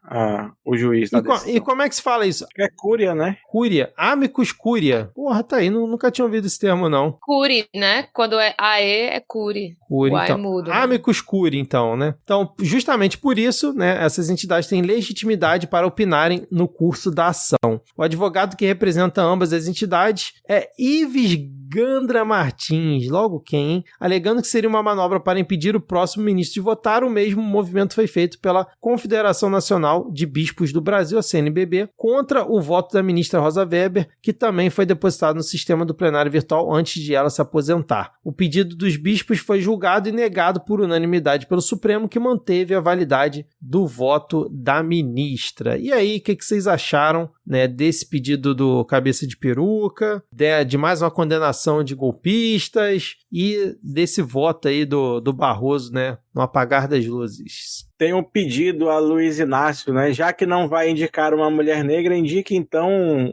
o juiz da decisão. E como é que se fala isso? É cúria, né? Cúria. Amicus curia. Porra, tá aí. Nunca tinha ouvido esse termo, não. Curi, né? Quando é AE, é curi. Curi, o então. é mudo, né? Amicus curi, então, né? Então, justamente por isso, né, essas entidades têm legitimidade para opinarem no curso da ação. O advogado que representa ambas as entidades é Ives Gandra Martins, logo quem, hein? Alegando que seria uma manobra para impedir o próximo ministro de votar, o mesmo movimento foi feito pela Confederação Nacional de Bispos do Brasil, a CNBB, contra o voto da ministra Rosa Weber, que também foi depositado no sistema do plenário virtual antes de ela se aposentar. O pedido dos bispos foi julgado e negado por unanimidade pelo Supremo, que manteve a validade do voto da ministra. E aí, o que vocês acharam, né, desse pedido do cabeça de peruca, de mais uma condenação de golpistas e desse voto aí do Barroso, né, no apagar das luzes? Tem um pedido a Luiz Inácio, né? Já que não vai indicar uma mulher negra, indique então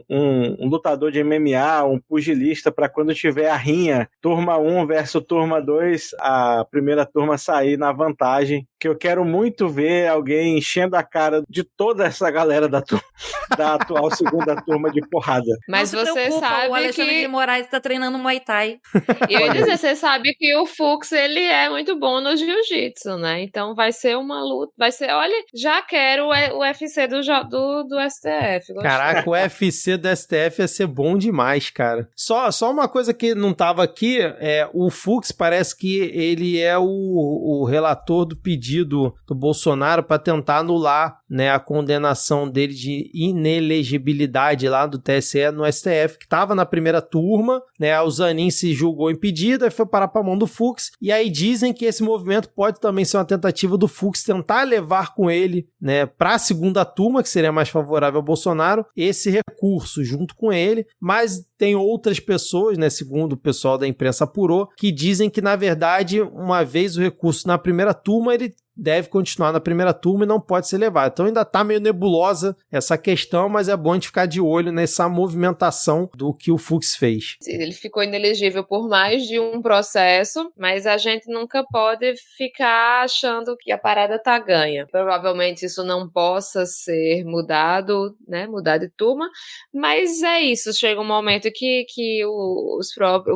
um lutador de MMA, um pugilista, para quando tiver a rinha, turma 1 versus turma 2, a primeira turma sair na vantagem, que eu quero muito ver alguém enchendo a cara de toda essa galera da atual segunda turma de porrada. Mas não você preocupa, sabe o Alexandre que... de Moraes tá treinando Muay Thai. E eu ia dizer, você sabe que o Fux, ele é muito bom no jiu-jitsu, né? Então vai ser uma luta, vai ser, olha, já quero o UFC do STF. Gostei. Caraca, o UFC do STF ia ser bom demais, cara. Só uma coisa que não tava aqui, o Fux parece que ele é o relator do pedido do Bolsonaro para tentar anular, né, a condenação dele de inelegibilidade lá do TSE no STF, que estava na primeira turma, né, o Zanin se julgou impedido, aí foi parar para a mão do Fux, e aí dizem que esse movimento pode também ser uma tentativa do Fux tentar levar com ele, né, para a segunda turma, que seria mais favorável ao Bolsonaro, esse recurso junto com ele, mas tem outras pessoas, né, segundo o pessoal da imprensa apurou, que dizem que, na verdade, uma vez o recurso na primeira turma, ele deve continuar na primeira turma e não pode ser levado. Então ainda está meio nebulosa essa questão, mas é bom a gente ficar de olho nessa movimentação do que o Fux fez. Ele ficou inelegível por mais de um processo, mas a gente nunca pode ficar achando que a parada tá ganha. Provavelmente isso não possa ser mudado, né, mudar de turma, mas é isso, chega um momento que o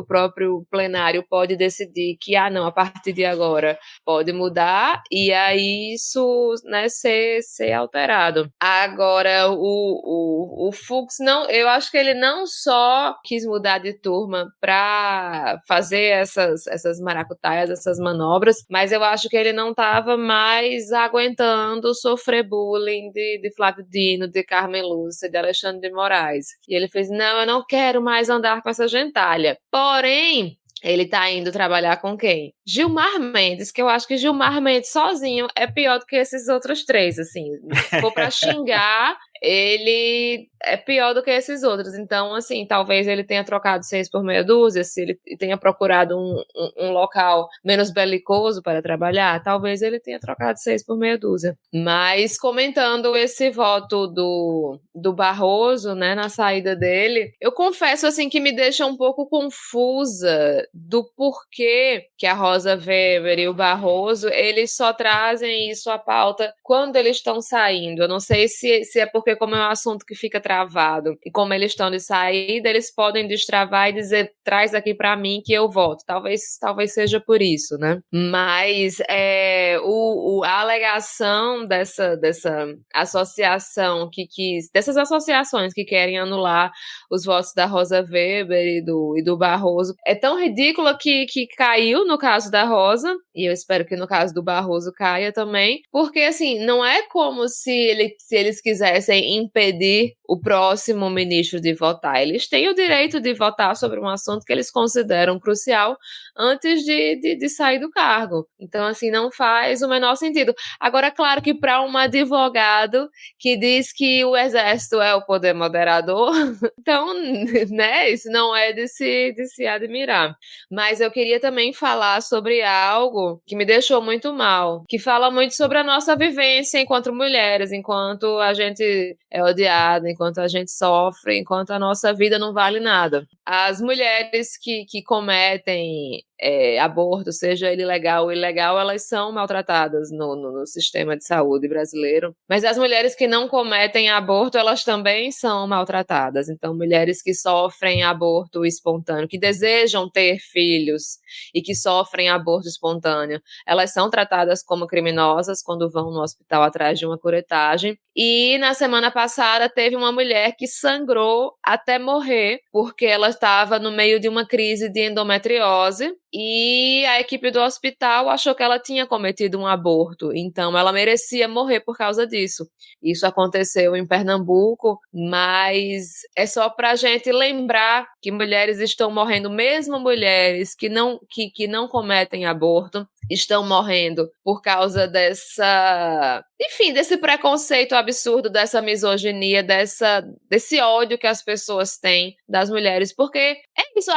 próprio plenário pode decidir que, não, a partir de agora pode mudar, e aí isso, né, ser alterado. Agora, o Fux, não, eu acho que ele não só quis mudar de turma para fazer essas maracutaias, essas manobras, mas eu acho que ele não estava mais aguentando sofrer bullying de Flávio Dino, de Carmen Lúcia, de Alexandre de Moraes. E ele fez, não, eu não quero mais andar com essa gentalha. Porém, ele tá indo trabalhar com quem? Gilmar Mendes, que eu acho que Gilmar Mendes sozinho é pior do que esses outros três, assim. Se for pra xingar, ele é pior do que esses outros. Então, assim, talvez ele tenha trocado 6 por meia dúzia, se ele tenha procurado um local menos belicoso para trabalhar, talvez ele tenha trocado 6 por meia dúzia. Mas, comentando esse voto do Barroso, né, na saída dele, eu confesso, assim, que me deixa um pouco confusa do porquê que a Rosa Weber e o Barroso, eles só trazem isso à pauta quando eles estão saindo. Eu não sei se é porque, como é um assunto que fica travado, e como eles estão de saída, eles podem destravar e dizer, traz aqui pra mim que eu voto. Talvez seja por isso, né? Mas a alegação dessa associação dessas associações que querem anular os votos da Rosa Weber e do Barroso é tão ridícula que caiu no caso da Rosa, e eu espero que no caso do Barroso caia também, porque assim, não é como se eles quisessem impedir o próximo ministro de votar. Eles têm o direito de votar sobre um assunto que eles consideram crucial antes de sair do cargo. Então, assim, não faz o menor sentido. Agora, claro que para um advogado que diz que o exército é o poder moderador, então, né, isso não é de se admirar. Mas eu queria também falar sobre algo que me deixou muito mal, que fala muito sobre a nossa vivência enquanto mulheres, enquanto a gente é odiada, enquanto a gente sofre, enquanto a nossa vida não vale nada. As mulheres que cometem aborto, seja ele legal ou ilegal, elas são maltratadas no sistema de saúde brasileiro. Mas as mulheres que não cometem aborto, elas também são maltratadas. Então, mulheres que sofrem aborto espontâneo, que desejam ter filhos e que sofrem aborto espontâneo, elas são tratadas como criminosas quando vão no hospital atrás de uma curetagem. E na semana passada teve uma mulher que sangrou até morrer porque ela estava no meio de uma crise de endometriose e a equipe do hospital achou que ela tinha cometido um aborto, então ela merecia morrer por causa disso. Isso aconteceu em Pernambuco, mas é só pra gente lembrar que mulheres estão morrendo, mesmo mulheres que não cometem aborto, estão morrendo por causa desse preconceito absurdo, dessa misoginia, desse ódio que as pessoas têm das mulheres, porque é isso,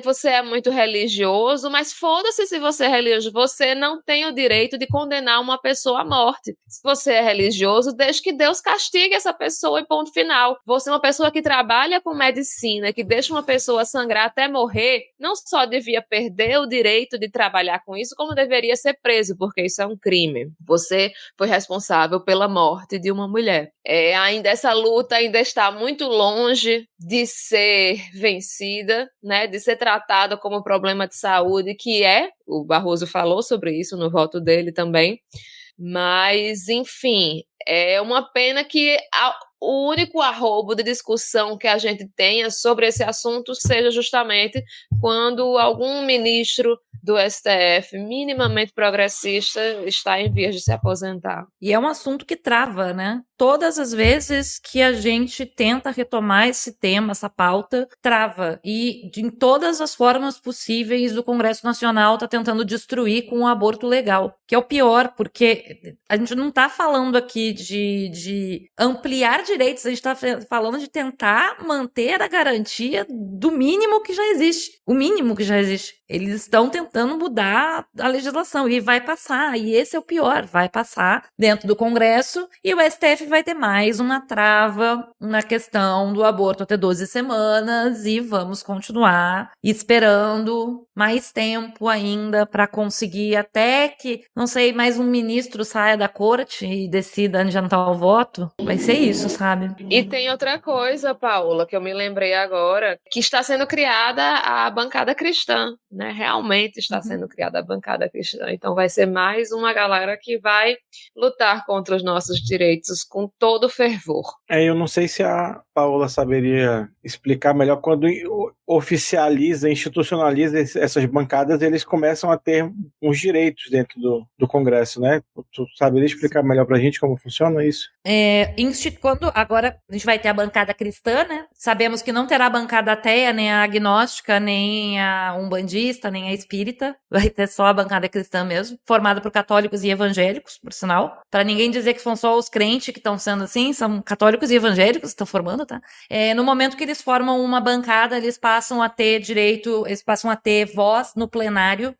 você é muito religioso, mas foda-se se você é religioso, você não tem o direito de condenar uma pessoa à morte. Se você é religioso, deixe que Deus castigue essa pessoa e ponto final. Você é uma pessoa que trabalha com medicina, que deixa uma pessoa sangrar até morrer, não só devia perder o direito de trabalhar com isso, como deveria ser preso, porque isso é um crime. Você foi responsável pela morte de uma mulher. Essa luta ainda está muito longe de ser vencida, né, de ser tratada como problema de saúde, que o Barroso falou sobre isso no voto dele também, mas, enfim, é uma pena que o único arrobo de discussão que a gente tenha sobre esse assunto seja justamente quando algum ministro do STF minimamente progressista está em vias de se aposentar. E é um assunto que trava, né? Todas as vezes que a gente tenta retomar esse tema, essa pauta, trava. E em todas as formas possíveis o Congresso Nacional está tentando destruir com o aborto legal, que é o pior, porque a gente não está falando aqui de ampliar direitos, a gente está falando de tentar manter a garantia do mínimo que já existe. O mínimo que já existe. Eles estão tentando mudar a legislação e vai passar, e esse é o pior, vai passar dentro do Congresso e o STF vai ter mais uma trava na questão do aborto até 12 semanas e vamos continuar esperando mais tempo ainda para conseguir até que, não sei, mais um ministro saia da corte e decida adiantar o voto. Vai ser isso, sabe? E tem outra coisa, Paula, que eu me lembrei agora, que está sendo criada a bancada cristã, né? Realmente está sendo criada a bancada cristã. Então vai ser mais uma galera que vai lutar contra os nossos direitos com todo fervor. Eu não sei se a Paola saberia explicar melhor. Quando oficializa, institucionaliza essas bancadas, eles começam a ter uns direitos dentro do Congresso, né? Tu saberia explicar melhor pra gente como funciona isso? Quando agora a gente vai ter a bancada cristã, né? Sabemos que não terá a bancada ateia, nem a agnóstica, nem a umbandista, nem a espírita. Vai ter só a bancada cristã mesmo, formada por católicos e evangélicos, por sinal. Pra ninguém dizer que são só os crentes que estão sendo assim, são católicos e evangélicos que estão formando, tá? No momento que eles formam uma bancada, eles passam a ter voz no plenário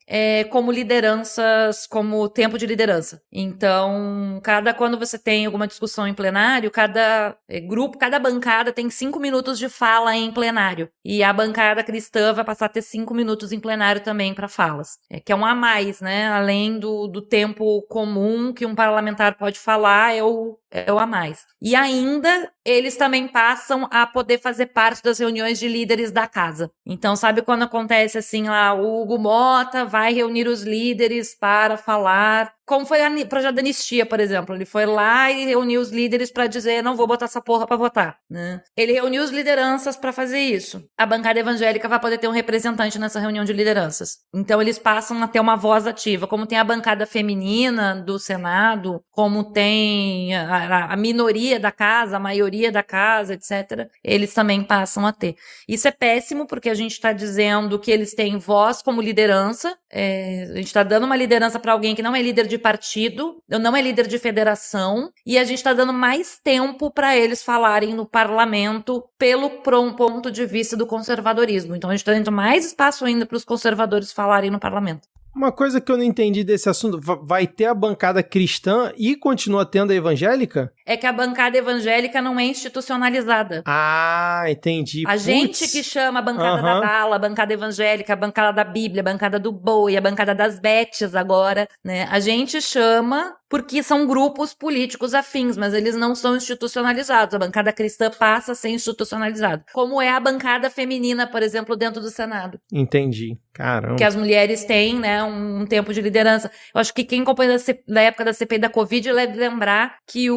como lideranças, como tempo de liderança. Então, quando você tem alguma discussão em plenário, cada grupo, cada bancada tem 5 minutos de fala em plenário. E a bancada cristã vai passar a ter 5 minutos em plenário também para falas. Que é um a mais, né? Além do tempo comum que um parlamentar pode falar, é o a mais. E ainda, eles também passam a poder fazer parte das reuniões de líderes da casa. Então, sabe quando acontece assim lá, o Hugo Mota vai reunir os líderes para falar, como foi o projeto da anistia, por exemplo. Ele foi lá e reuniu os líderes para dizer, não vou botar essa porra para votar, né? Ele reuniu as lideranças para fazer isso. A bancada evangélica vai poder ter um representante nessa reunião de lideranças. Então, eles passam a ter uma voz ativa, como tem a bancada feminina do Senado, como tem a minoria da casa, a maioria da casa, etc. Eles também passam a ter. Isso é péssimo, porque a gente está dizendo que eles têm voz como liderança. A gente está dando uma liderança para alguém que não é líder de partido, não é líder de federação, e a gente está dando mais tempo para eles falarem no parlamento pelo ponto de vista do conservadorismo. Então a gente está dando mais espaço ainda para os conservadores falarem no parlamento. Uma coisa que eu não entendi desse assunto, vai ter a bancada cristã e continua tendo a evangélica? É que a bancada evangélica não é institucionalizada. Ah, entendi. A gente que chama a bancada da bala, a bancada evangélica, a bancada da Bíblia, a bancada do boi, a bancada das betes agora, né? A gente chama porque são grupos políticos afins, mas eles não são institucionalizados. A bancada cristã passa a ser institucionalizada. Como é a bancada feminina, por exemplo, dentro do Senado. Entendi. Caramba. Que as mulheres têm, né, um tempo de liderança. Eu acho que quem acompanha da época da CPI da Covid deve lembrar que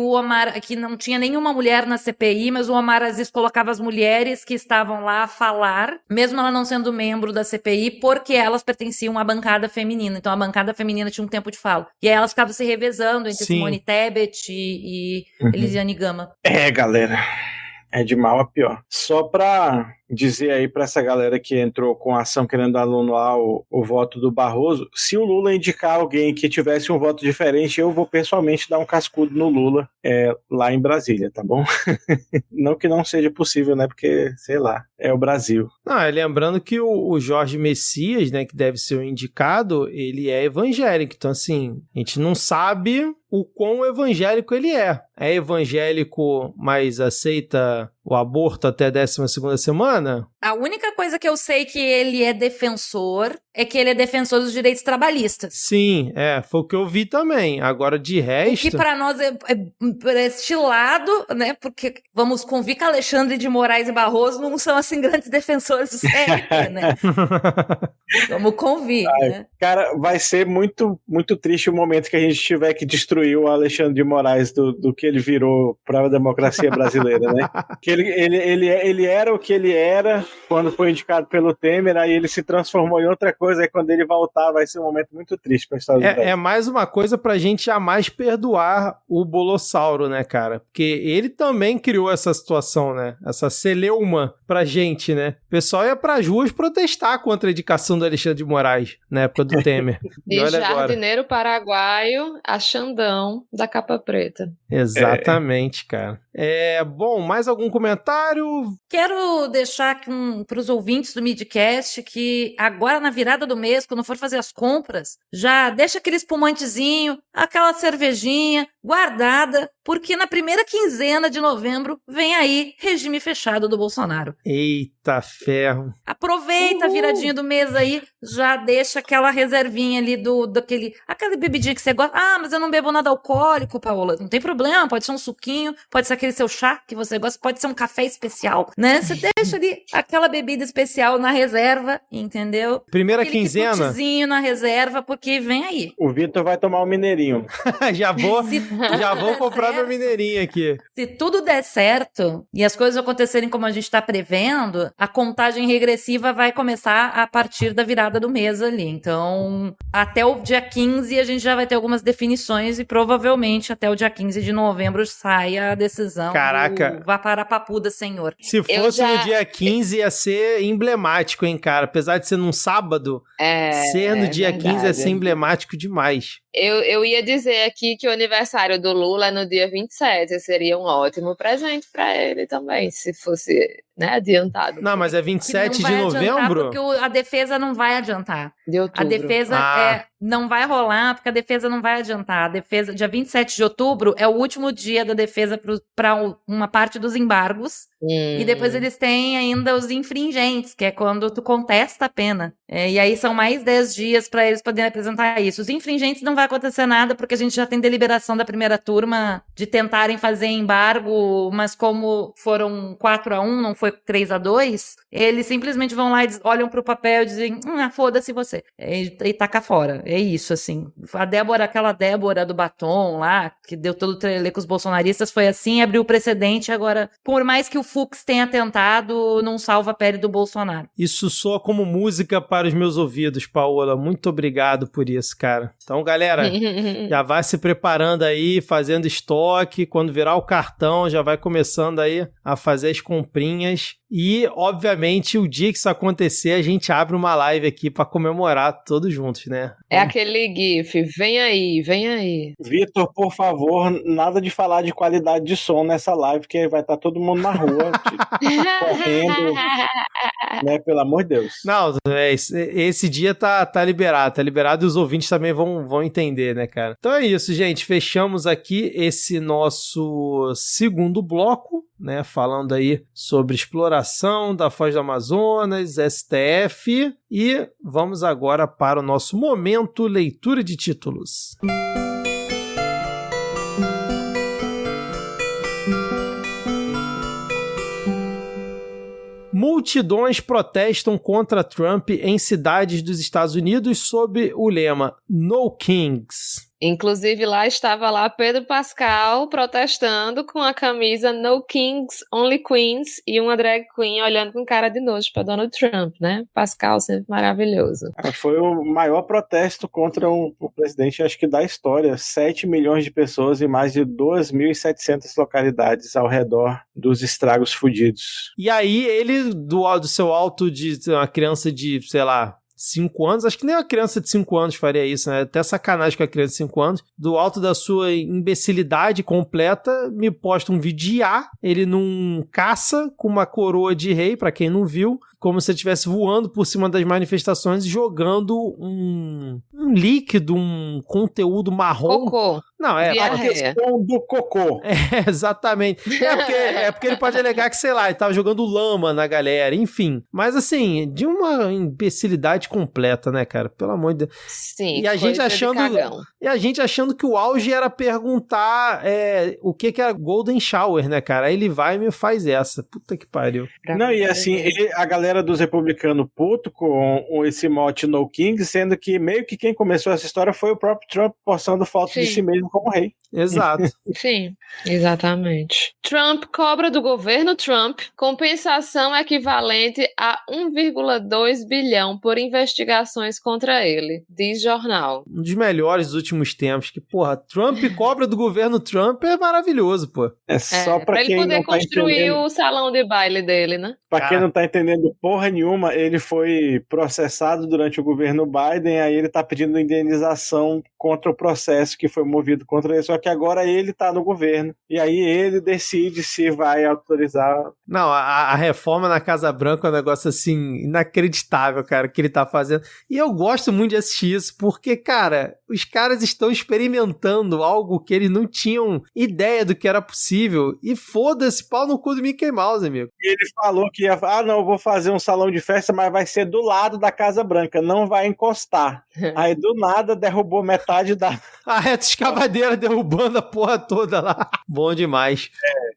que não tinha nenhuma mulher na CPI, mas o Omar Aziz colocava as mulheres que estavam lá a falar, mesmo ela não sendo membro da CPI, porque elas pertenciam à bancada feminina. Então a bancada feminina tinha um tempo de fala. E aí elas ficavam se revezando entre Simone Tebet e Elisiane Gama. Galera. É de mal a pior. Só pra dizer aí pra essa galera que entrou com a ação querendo anular o voto do Barroso, se o Lula indicar alguém que tivesse um voto diferente, eu vou pessoalmente dar um cascudo no Lula lá em Brasília, tá bom? Não que não seja possível, né? Porque, sei lá, é o Brasil. Não, lembrando que o Jorge Messias, né, que deve ser o indicado, ele é evangélico. Então, assim, a gente não sabe o quão evangélico ele é. É evangélico, mas aceita o aborto até a 12ª semana? A única coisa que eu sei que ele é defensor é que ele é defensor dos direitos trabalhistas. Sim, foi o que eu vi também. Agora, de resto... O que para nós é por este lado, né? Porque vamos convir que Alexandre de Moraes e Barroso não são, assim, grandes defensores do CLT, né? Vamos convir, né? Cara, vai ser muito, muito triste o momento que a gente tiver que destruir o Alexandre de Moraes do que ele virou para a democracia brasileira, né? Que ele era o que ele era quando foi indicado pelo Temer, aí ele se transformou em outra coisa, aí quando ele voltar vai ser um momento muito triste para a história do Brasil. É mais uma coisa pra gente jamais perdoar o Bolossauro, né, cara? Porque ele também criou essa situação, né? Essa celeuma pra gente, né? O pessoal ia pras ruas protestar contra a indicação do Alexandre de Moraes na época do Temer. E jardineiro paraguaio a Xandão da capa preta. Exatamente, cara. Bom, mais algum comentário? Quero deixar para os ouvintes do Midcast que agora na virada do mês, quando for fazer as compras, já deixa aquele espumantezinho, aquela cervejinha guardada, porque na primeira quinzena de novembro vem aí regime fechado do Bolsonaro. Eita ferro. Aproveita a viradinha do mês aí, já deixa aquela reservinha ali aquela bebidinha que você gosta. Ah, mas eu não bebo nada alcoólico, Paola. Não tem problema, pode ser um suquinho, pode ser aquele seu chá que você gosta, pode ser um café especial, né? Você deixa ali aquela bebida especial na reserva, entendeu? Primeira aquele quinzena? Quitutezinho na reserva, porque vem aí. O Vitor vai tomar um mineirinho. Já vou comprar meu mineirinho aqui. Se tudo der certo e as coisas acontecerem como a gente está prevendo, a contagem regressiva vai começar a partir da virada do mês ali. Então, até o dia 15 a gente já vai ter algumas definições e provavelmente até o dia 15 de novembro saia a decisão. Caraca. Vá para a papuda, senhor. Se fosse no dia 15 ia ser emblemático, hein, cara? Apesar de ser num sábado, ser no dia 15 ia ser emblemático demais. Eu ia dizer aqui que o aniversário do Lula é no dia 27, seria um ótimo presente para ele também, se fosse, né, adiantado. Não, mas é 27 de novembro? Porque a defesa não vai adiantar. De outubro. A defesa não vai rolar, porque a defesa não vai adiantar. A defesa, dia 27 de outubro, é o último dia da defesa para uma parte dos embargos. E depois eles têm ainda os infringentes, que é quando tu contesta a pena. E aí são mais 10 dias para eles poderem apresentar isso. Os infringentes não vai acontecer nada, porque a gente já tem deliberação da primeira turma de tentarem fazer embargo, mas como foram 4-1, não foi 3-2, eles simplesmente vão lá e olham pro papel e dizem, foda-se você. E taca fora. É isso, assim. Aquela Débora do batom lá, que deu todo o trelelê com os bolsonaristas, foi assim, abriu o precedente. Agora, por mais que o Fux tenha tentado, não salva a pele do Bolsonaro. Isso soa como música para os meus ouvidos, Paola. Muito obrigado por isso, cara. Então, galera, já vai se preparando aí, fazendo estoque. Quando virar o cartão, já vai começando aí a fazer as comprinhas. E, obviamente, o dia que isso acontecer, a gente abre uma live aqui pra comemorar todos juntos, né? É aquele gif, vem aí, vem aí. Vitor, por favor, nada de falar de qualidade de som nessa live, porque vai estar todo mundo na rua, correndo, né, pelo amor de Deus. Não, esse dia tá liberado e os ouvintes também vão entender, né, cara? Então é isso, gente, fechamos aqui esse nosso segundo bloco, né, falando aí sobre exploração da Foz do Amazonas, STF, e vamos agora para o nosso momento leitura de títulos. Multidões protestam contra Trump em cidades dos Estados Unidos sob o lema No Kings. Inclusive, lá estava Pedro Pascal protestando com a camisa No Kings, Only Queens e uma drag queen olhando com cara de nojo para Donald Trump, né? Pascal sempre maravilhoso. Foi o maior protesto contra o presidente, acho que da história. 7 milhões de pessoas em mais de 2.700 localidades ao redor dos estragos fudidos. E aí ele, do seu alto de uma criança de, sei lá, 5 anos, acho que nem uma criança de 5 anos faria isso, né? Até sacanagem com a criança de 5 anos. Do alto da sua imbecilidade completa, me posta um vídeo de ele num caça com uma coroa de rei, pra quem não viu, como se ele estivesse voando por cima das manifestações e jogando um líquido, um conteúdo marrom. Cocô. Não, é a questão do cocô. Exatamente. É porque ele pode alegar que, sei lá, ele tava jogando lama na galera, enfim. Mas assim, de uma imbecilidade completa, né, cara? Pelo amor de Deus. Sim, e a gente achando que o auge era perguntar o que era Golden Shower, né, cara? Aí ele vai e me faz essa. Puta que pariu. Não, e assim, a galera dos republicanos puto com esse mote No King, sendo que meio que quem começou essa história foi o próprio Trump postando fotos de si mesmo como rei. Exato. Sim, exatamente. Trump cobra do governo Trump compensação equivalente a 1,2 bilhão por investigações contra ele, diz jornal. Um dos melhores dos últimos tempos, que, porra, Trump cobra do governo Trump é maravilhoso, pô. É só pra ele quem poder não tá construir entendendo. o salão de baile dele, né? Pra quem não tá entendendo porra nenhuma, ele foi processado durante o governo Biden, aí ele tá pedindo indenização contra o processo que foi movido movido contra ele, só que agora ele tá no governo, e aí ele decide se vai autorizar. Não, a reforma na Casa Branca é um negócio, assim, inacreditável, cara, que ele tá fazendo. E eu gosto muito de assistir isso, porque, cara, os caras estão experimentando algo que eles não tinham ideia do que era possível, e foda-se, pau no cu do Mickey Mouse, amigo. E ele falou que ia, não, eu vou fazer um salão de festa, mas vai ser do lado da Casa Branca, não vai encostar. Aí, do nada, derrubou metade da... A reta escavadeira derrubando a porra toda lá. Bom demais.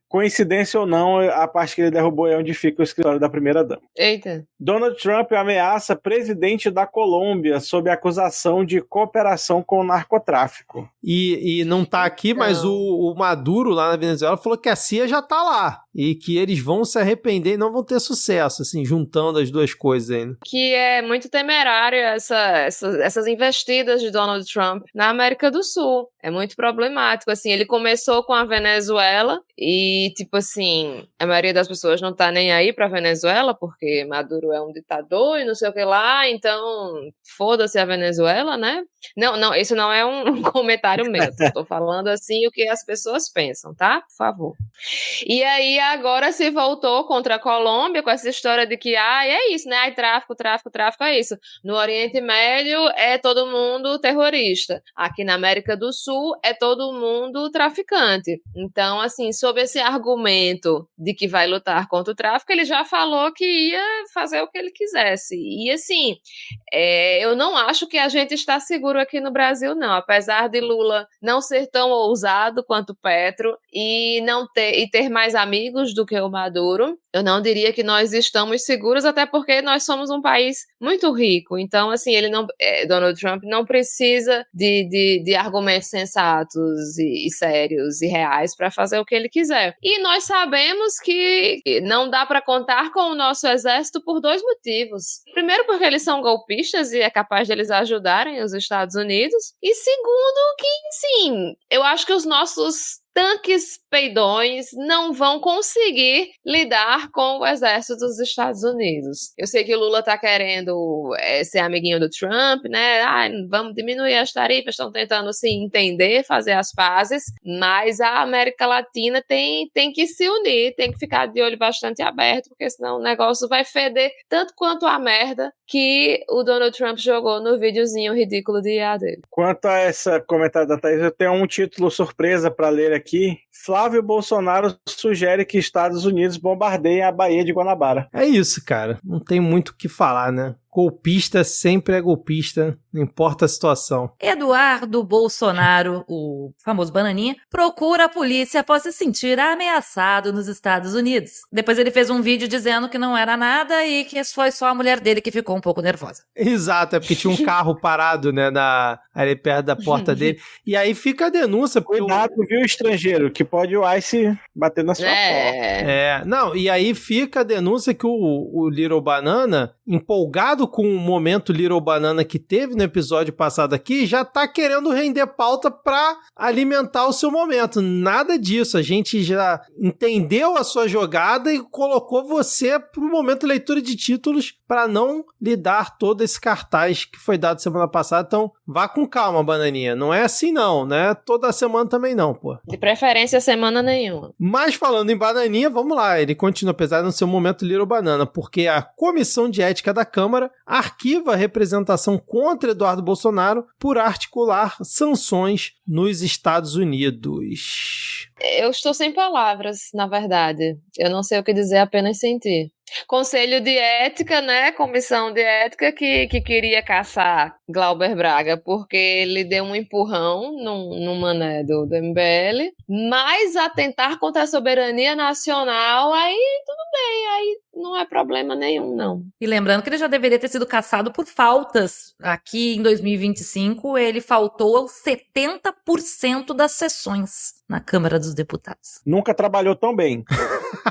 Coincidência ou não, a parte que ele derrubou é onde fica o escritório da primeira-dama. Eita. Donald Trump ameaça presidente da Colômbia sob acusação de cooperação com o narcotráfico. E não tá aqui, mas o Maduro lá na Venezuela falou que a CIA já tá lá. E que eles vão se arrepender e não vão ter sucesso, assim, juntando as duas coisas ainda. Que é muito temerário essas investidas de Donald Trump na América do Sul. É muito problemático, assim, ele começou com a Venezuela e, tipo assim, a maioria das pessoas não tá nem aí pra Venezuela, porque Maduro é um ditador e não sei o que lá, então foda-se a Venezuela, né? Não, isso não é um comentário meu, eu tô falando assim o que as pessoas pensam, tá? Por favor. E aí agora se voltou contra a Colômbia com essa história de que, é isso, né? Ai, tráfico é isso. No Oriente Médio é todo mundo terrorista. Aqui na América do Sul é todo mundo traficante. Então, assim, sob esse argumento de que vai lutar contra o tráfico, ele já falou que ia fazer o que ele quisesse. E, assim, eu não acho que a gente está seguro aqui no Brasil, não. Apesar de Lula não ser tão ousado quanto Petro e ter mais amigos do que o Maduro, eu não diria que nós estamos seguros, até porque nós somos um país muito rico. Então, assim, Donald Trump não precisa de argumentos sensatos e sérios e reais para fazer o que ele quiser. E nós sabemos que não dá para contar com o nosso exército por 2 motivos. Primeiro, porque eles são golpistas e é capaz de eles ajudarem os Estados Unidos. E segundo, que, sim, eu acho que os nossos tanques peidões não vão conseguir lidar com o exército dos Estados Unidos. Eu sei que o Lula tá querendo ser amiguinho do Trump, né? Vamos diminuir as tarifas, estão tentando se entender, fazer as pazes, mas a América Latina tem que se unir, tem que ficar de olho bastante aberto, porque senão o negócio vai feder tanto quanto a merda que o Donald Trump jogou no videozinho ridículo de IA dele. Quanto a esse comentário da Thaís, eu tenho um título surpresa para ler aqui. Flávio Bolsonaro sugere que Estados Unidos bombardeiem a Baía de Guanabara. É isso, cara. Não tem muito o que falar, né? Golpista sempre é golpista, não importa a situação. Eduardo Bolsonaro, o famoso bananinha, procura a polícia após se sentir ameaçado nos Estados Unidos. Depois ele fez um vídeo dizendo que não era nada e que foi só a mulher dele que ficou um pouco nervosa. Exato, é porque tinha um carro parado, né, ali perto da porta dele. E aí fica a denúncia. Cuidado, viu, estrangeiro, que pode o ICE bater na sua porta. Não, e aí fica a denúncia que o Little Banana, empolgado com o momento Little Banana que teve no episódio passado aqui, já tá querendo render pauta pra alimentar o seu momento. Nada disso, a gente já entendeu a sua jogada e colocou você pro momento leitura de títulos pra não lhe dar todo esse cartaz que foi dado semana passada. Então, vá com calma, Bananinha. Não é assim não, né? Toda semana também não, pô. De preferência, semana nenhuma. Mas falando em Bananinha, vamos lá. Ele continua, apesar de não ser um momento Little Banana, porque a Comissão de Ética da Câmara arquiva a representação contra Eduardo Bolsonaro por articular sanções nos Estados Unidos. Eu estou sem palavras, na verdade. Eu não sei o que dizer, apenas sentir. Conselho de Ética, né? Comissão de Ética que queria caçar Glauber Braga porque ele deu um empurrão no mané do MBL, mas atentar contra a soberania nacional, aí tudo bem, aí não é problema nenhum, não. E lembrando que ele já deveria ter sido caçado por faltas. Aqui em 2025, ele faltou aos 70% das sessões na Câmara dos Deputados. Nunca trabalhou tão bem.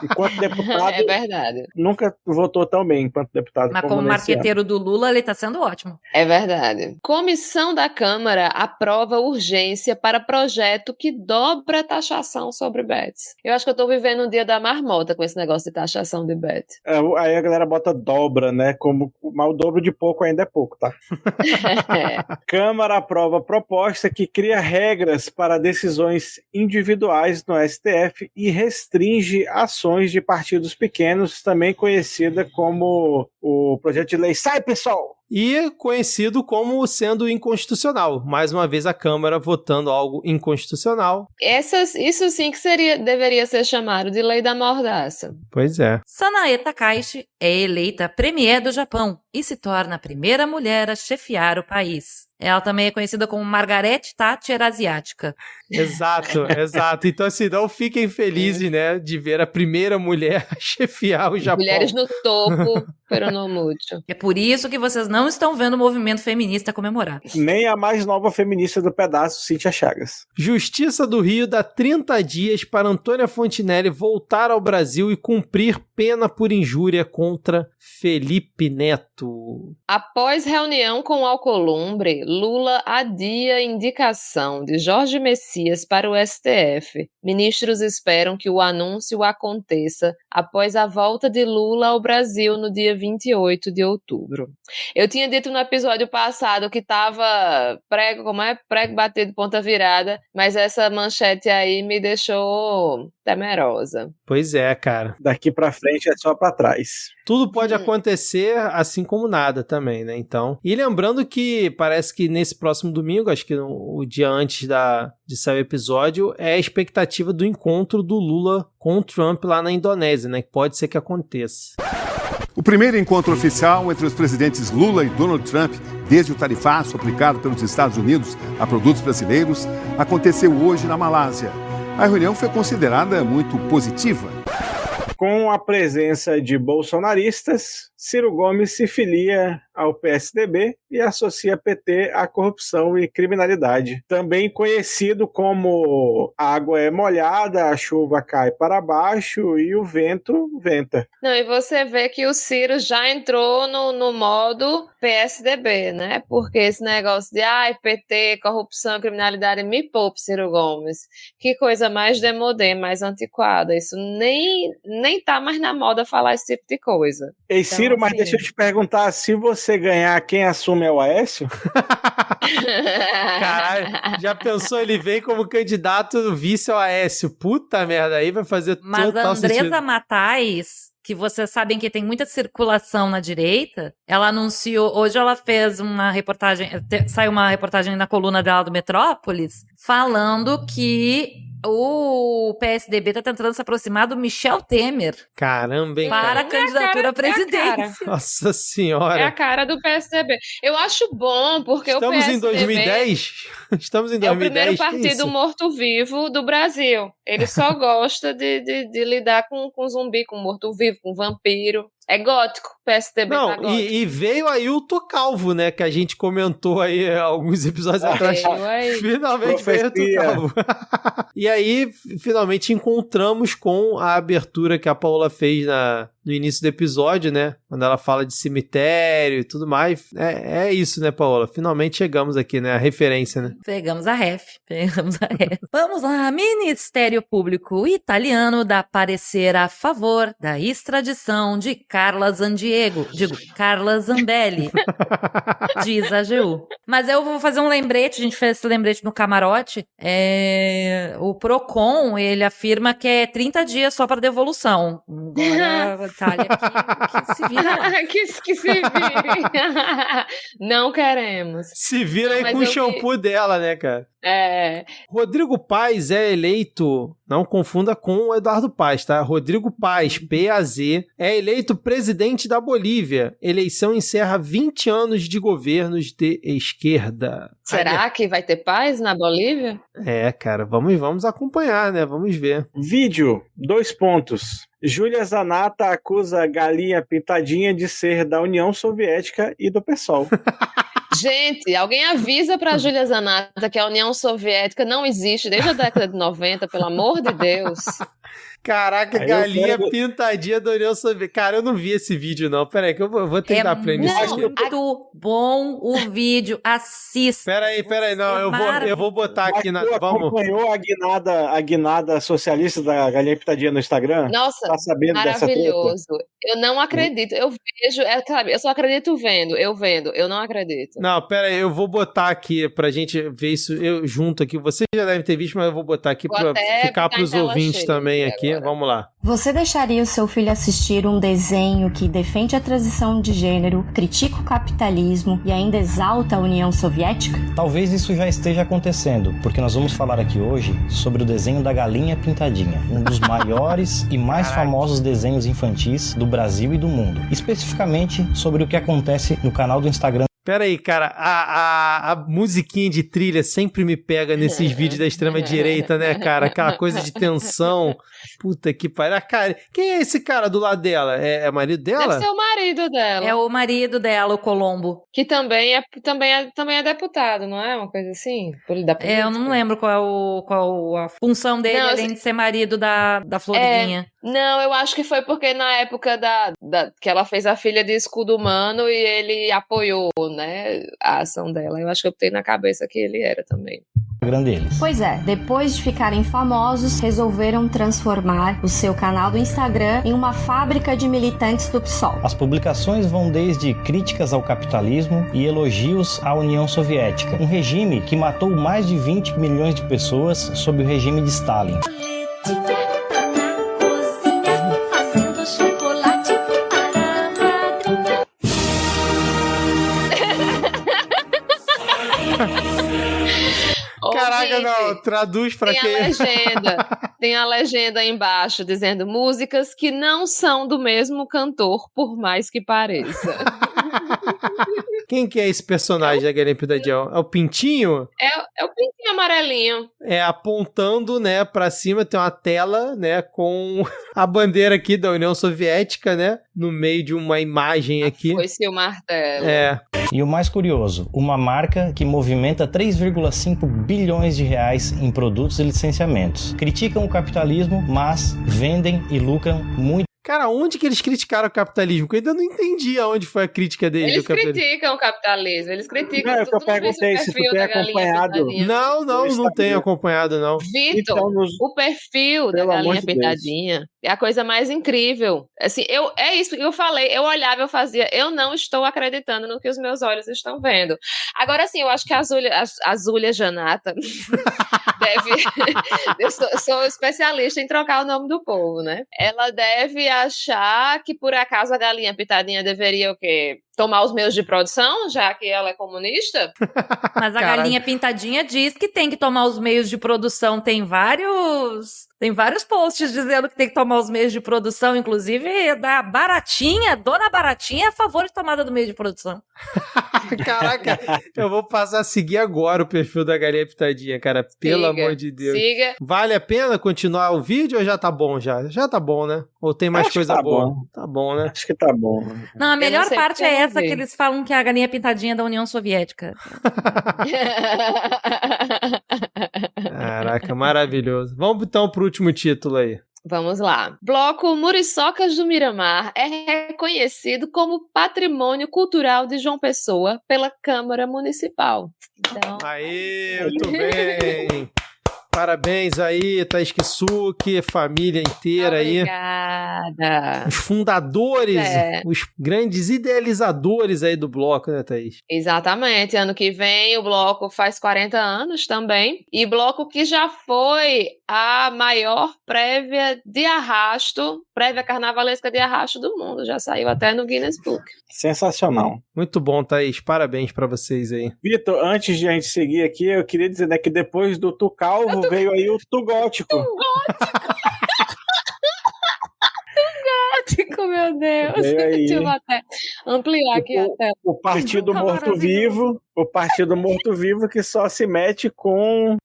Enquanto deputado, É verdade. nunca votou tão bem enquanto deputado. Mas como nesse ano. marqueteiro do Lula, ele tá sendo ótimo. É verdade. Comissão da Câmara aprova urgência para projeto que dobra a taxação sobre bets. Eu acho que eu tô vivendo um dia da marmota com esse negócio de taxação de bet. Aí a galera bota dobra, né? Mas o dobro de pouco ainda é pouco, tá? Câmara aprova proposta que cria regras para decisões individuais no STF e restringe ações de partidos pequenos, também conhecida como o projeto de lei Sai, Pessoal! E conhecido como sendo inconstitucional. Mais uma vez a Câmara votando algo inconstitucional. Isso sim que deveria ser chamado de lei da mordaça. Pois é. Sanae Takaishi é eleita premier do Japão e se torna a primeira mulher a chefiar o país. Ela também é conhecida como Margaret Thatcher asiática. Exato. Então, assim, não fiquem felizes, né, de ver a primeira mulher a chefiar o Japão. Mulheres no topo, pero no mucho. É por isso que vocês não estão vendo o movimento feminista comemorar. Nem a mais nova feminista do pedaço, Cíntia Chagas. Justiça do Rio dá 30 dias para Antônia Fontinelli voltar ao Brasil e cumprir pena por injúria contra Felipe Neto. Após reunião com Alcolumbre, Lula adia indicação de Jorge Messias para o STF. Ministros esperam que o anúncio aconteça após a volta de Lula ao Brasil no dia 28 de outubro. Eu tinha dito no episódio passado que estava prego bater de ponta virada, mas essa manchete aí me deixou temerosa. Pois é, cara. Daqui pra frente é só pra trás. Tudo pode acontecer, assim como nada também, né? Então, e lembrando que parece que nesse próximo domingo, acho que o dia antes de sair o episódio, é a expectativa do encontro do Lula com o Trump lá na Indonésia, né? Que pode ser que aconteça. O primeiro encontro oficial entre os presidentes Lula e Donald Trump, desde o tarifaço aplicado pelos Estados Unidos a produtos brasileiros, aconteceu hoje na Malásia. A reunião foi considerada muito positiva. Com a presença de bolsonaristas, Ciro Gomes se filia ao PSDB e associa PT à corrupção e criminalidade. Também conhecido como água é molhada, a chuva cai para baixo e o vento venta. Não, e você vê que o Ciro já entrou no modo PSDB, né? Porque esse negócio de PT, corrupção, criminalidade, me poupe, Ciro Gomes. Que coisa mais demodê, mais antiquada. Isso nem tá mais na moda falar esse tipo de coisa. Ei, Ciro, mas deixa eu te perguntar, se você ganhar, quem assume é o Aécio? Caralho, já pensou? Ele vem como candidato vice ao Aécio. Puta merda, aí vai fazer Mas total a Andressa sentido. Matais, que vocês sabem que tem muita circulação na direita, ela anunciou, hoje ela fez uma reportagem, saiu uma reportagem na coluna dela do Metrópolis, falando que o PSDB tá tentando se aproximar do Michel Temer. Caramba, hein, para cara? a candidatura à presidência. Nossa senhora. É a cara do PSDB. Eu acho bom, porque o Estamos PSDB em 2010? Estamos em 2010? é o primeiro que partido isso? morto-vivo do Brasil. Ele só gosta de lidar com zumbi, com morto-vivo, com vampiro. É gótico, o PSDB tá Não, gótico. e veio aí o Tô Calvo, né? Que a gente comentou aí alguns episódios atrás. Veio aí. Finalmente veio o Tô Profecia. Calvo. E aí, finalmente encontramos com a abertura que a Paola fez no início do episódio, né? Quando ela fala de cemitério e tudo mais. É isso, né, Paola? Finalmente chegamos aqui, né? A referência, né? Pegamos a ref. Vamos lá. Ministério Público italiano dá parecer a favor da extradição de Carla Carla Zambelli, diz a AGU. Mas eu vou fazer um lembrete, a gente fez esse lembrete no camarote. O Procon, ele afirma que é 30 dias só para devolução. Agora a Itália que se vira lá. que se vire. Não queremos. Se vira aí Mas com o eu shampoo dela, né, cara? Rodrigo Paes é eleito, não confunda com o Eduardo Paes, tá? Rodrigo Paes, PAZ, é eleito presidente da Bolívia. Eleição encerra 20 anos de governos de esquerda. Será que vai ter paz na Bolívia? Cara, vamos acompanhar, né? Vamos ver. Vídeo, 2 pontos. Júlia Zanata acusa Galinha Pintadinha de ser da União Soviética e do PSOL. Gente, alguém avisa pra Júlia Zanata que a União Soviética não existe desde a década de 90, pelo amor de Deus. Caraca, Aí galinha quero... pintadinha da União Soviética. Cara, eu não vi esse vídeo, não. Pera aí, que eu vou tentar aprender isso É aqui. muito bom o vídeo. Assista. Pera aí, não. Eu vou botar aqui na... Tu Vamos. acompanhou a guinada socialista da galinha pintadinha no Instagram? Nossa, Tá sabendo dessa treta? maravilhoso. Eu não acredito. Eu vejo, sabe, eu só acredito vendo. Eu não acredito. Não, pera aí, eu vou botar aqui pra gente ver isso eu junto aqui. Vocês já devem ter visto, mas eu vou botar aqui pra ficar pros ouvintes também aqui. Agora. Vamos lá. Você deixaria o seu filho assistir um desenho que defende a transição de gênero, critica o capitalismo e ainda exalta a União Soviética? Talvez isso já esteja acontecendo, porque nós vamos falar aqui hoje sobre o desenho da Galinha Pintadinha, um dos maiores e mais famosos desenhos infantis do Brasil e do mundo. Especificamente sobre o que acontece no canal do Instagram. Pera aí, cara, a musiquinha de trilha sempre me pega nesses vídeos da extrema-direita, né, cara? Aquela coisa de tensão. Puta que pariu. Cara, quem é esse cara do lado dela? É marido dela? Deve ser o marido dela. É o marido dela, o Colombo. Que também é deputado, não é? Uma coisa assim? Da Eu não lembro qual a função dele, não, além de ser marido da Florinha. Não, eu acho que foi porque na época que ela fez a filha de Escudo Humano e ele apoiou, né, a ação dela. Eu acho que eu botei na cabeça que ele era também. Deles. Pois é, depois de ficarem famosos, resolveram transformar o seu canal do Instagram em uma fábrica de militantes do PSOL. As publicações vão desde críticas ao capitalismo e elogios à União Soviética, um regime que matou mais de 20 milhões de pessoas sob o regime de Stalin. Caraca, não, traduz pra quem? Tem a legenda embaixo dizendo músicas que não são do mesmo cantor, por mais que pareça. Quem que é esse personagem da Galinha Pintadinha? É o Pintinho? É o Pintinho amarelinho. É, apontando, né, pra cima, tem uma tela, né, com a bandeira aqui da União Soviética, né, no meio de uma imagem aqui. Foi-se o martelo. É. E o mais curioso, uma marca que movimenta 3,5 bilhões de reais em produtos e licenciamentos. Criticam o capitalismo, mas vendem e lucram muito. Cara, onde que eles criticaram o capitalismo? Eu ainda não entendi aonde foi a crítica deles. Eles criticam o capitalismo, eles criticam tudo. Eu perguntei se tu tem acompanhado. Não tenho acompanhado, não. Vitor, então, o perfil da Galinha Pintadinha é a coisa mais incrível. Assim, é isso que eu falei, eu olhava, eu fazia, eu não estou acreditando no que os meus olhos estão vendo. Agora, sim, eu acho que a Zúlia Janata deve... eu sou especialista em trocar o nome do povo, né? Ela deve achar que, por acaso, a Galinha Pintadinha deveria o quê? Tomar os meios de produção, já que ela é comunista? Mas a Galinha Pintadinha diz que tem que tomar os meios de produção. Tem vários posts dizendo que tem que tomar os meios de produção, inclusive da Baratinha, Dona Baratinha é a favor de tomada do meio de produção. Caraca, eu vou passar a seguir agora o perfil da Galinha Pintadinha, cara, pelo amor de Deus. Siga. Vale a pena continuar o vídeo ou já tá bom já? Já tá bom, né? Ou tem mais coisa boa? Bom. Tá bom, né? Acho que tá bom. Não, a melhor parte é essa que eles falam que é a Galinha Pintadinha da União Soviética. Caraca, maravilhoso. Vamos então pro último título aí. Vamos lá. Bloco Muriçocas do Miramar é reconhecido como Patrimônio Cultural de João Pessoa pela Câmara Municipal. Então... Aê, muito bem. Parabéns aí, Thaís Kisuki, família inteira aí. Obrigada. Os fundadores, os grandes idealizadores aí do bloco, né, Thaís? Exatamente. Ano que vem o bloco faz 40 anos também. E bloco que já foi a maior prévia de arrasto, prévia carnavalesca de arrasto do mundo. Já saiu até no Guinness Book. Sensacional. Muito bom, Thaís. Parabéns pra vocês aí. Vitor, antes de a gente seguir aqui, eu queria dizer, né, que depois do Tu Calvo veio aí o Tu Gótico. Meu Deus. Deixa eu até ampliar aqui a tela. O Partido Morto-Vivo, que só se mete com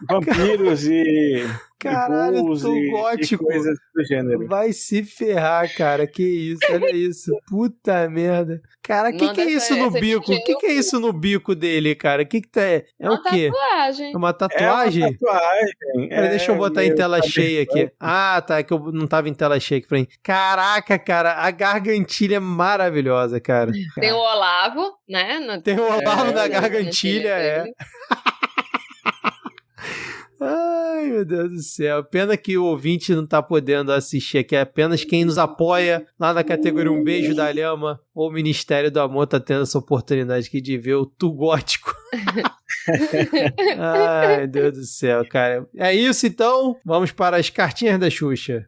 vampiros e Caralho, bulls tô e gótico. coisas do gênero. Vai se ferrar, cara. Que isso, olha isso. Puta merda. Cara, que Manda é isso no essa bico? aqui, Que é isso no bico dele, cara? Que tá... É uma o quê? tatuagem. É uma É tatuagem? uma tatuagem. Peraí, deixa eu botar em tela meio cheia aqui. cyberpunk. Ah, tá, é que eu não tava em tela cheia aqui pra mim. Caraca, cara, a gargantilha é maravilhosa, cara. Tem o Olavo, né? Tem o Olavo na na gargantilha, é. dele. Ai, meu Deus do céu. Pena que o ouvinte não tá podendo assistir aqui. É apenas quem nos apoia lá na categoria Um Beijo da Lhama ou Ministério do Amor tá tendo essa oportunidade aqui de ver o Tu Gótico. Ai, meu Deus do céu, cara. É isso então. Vamos para as cartinhas da Xuxa.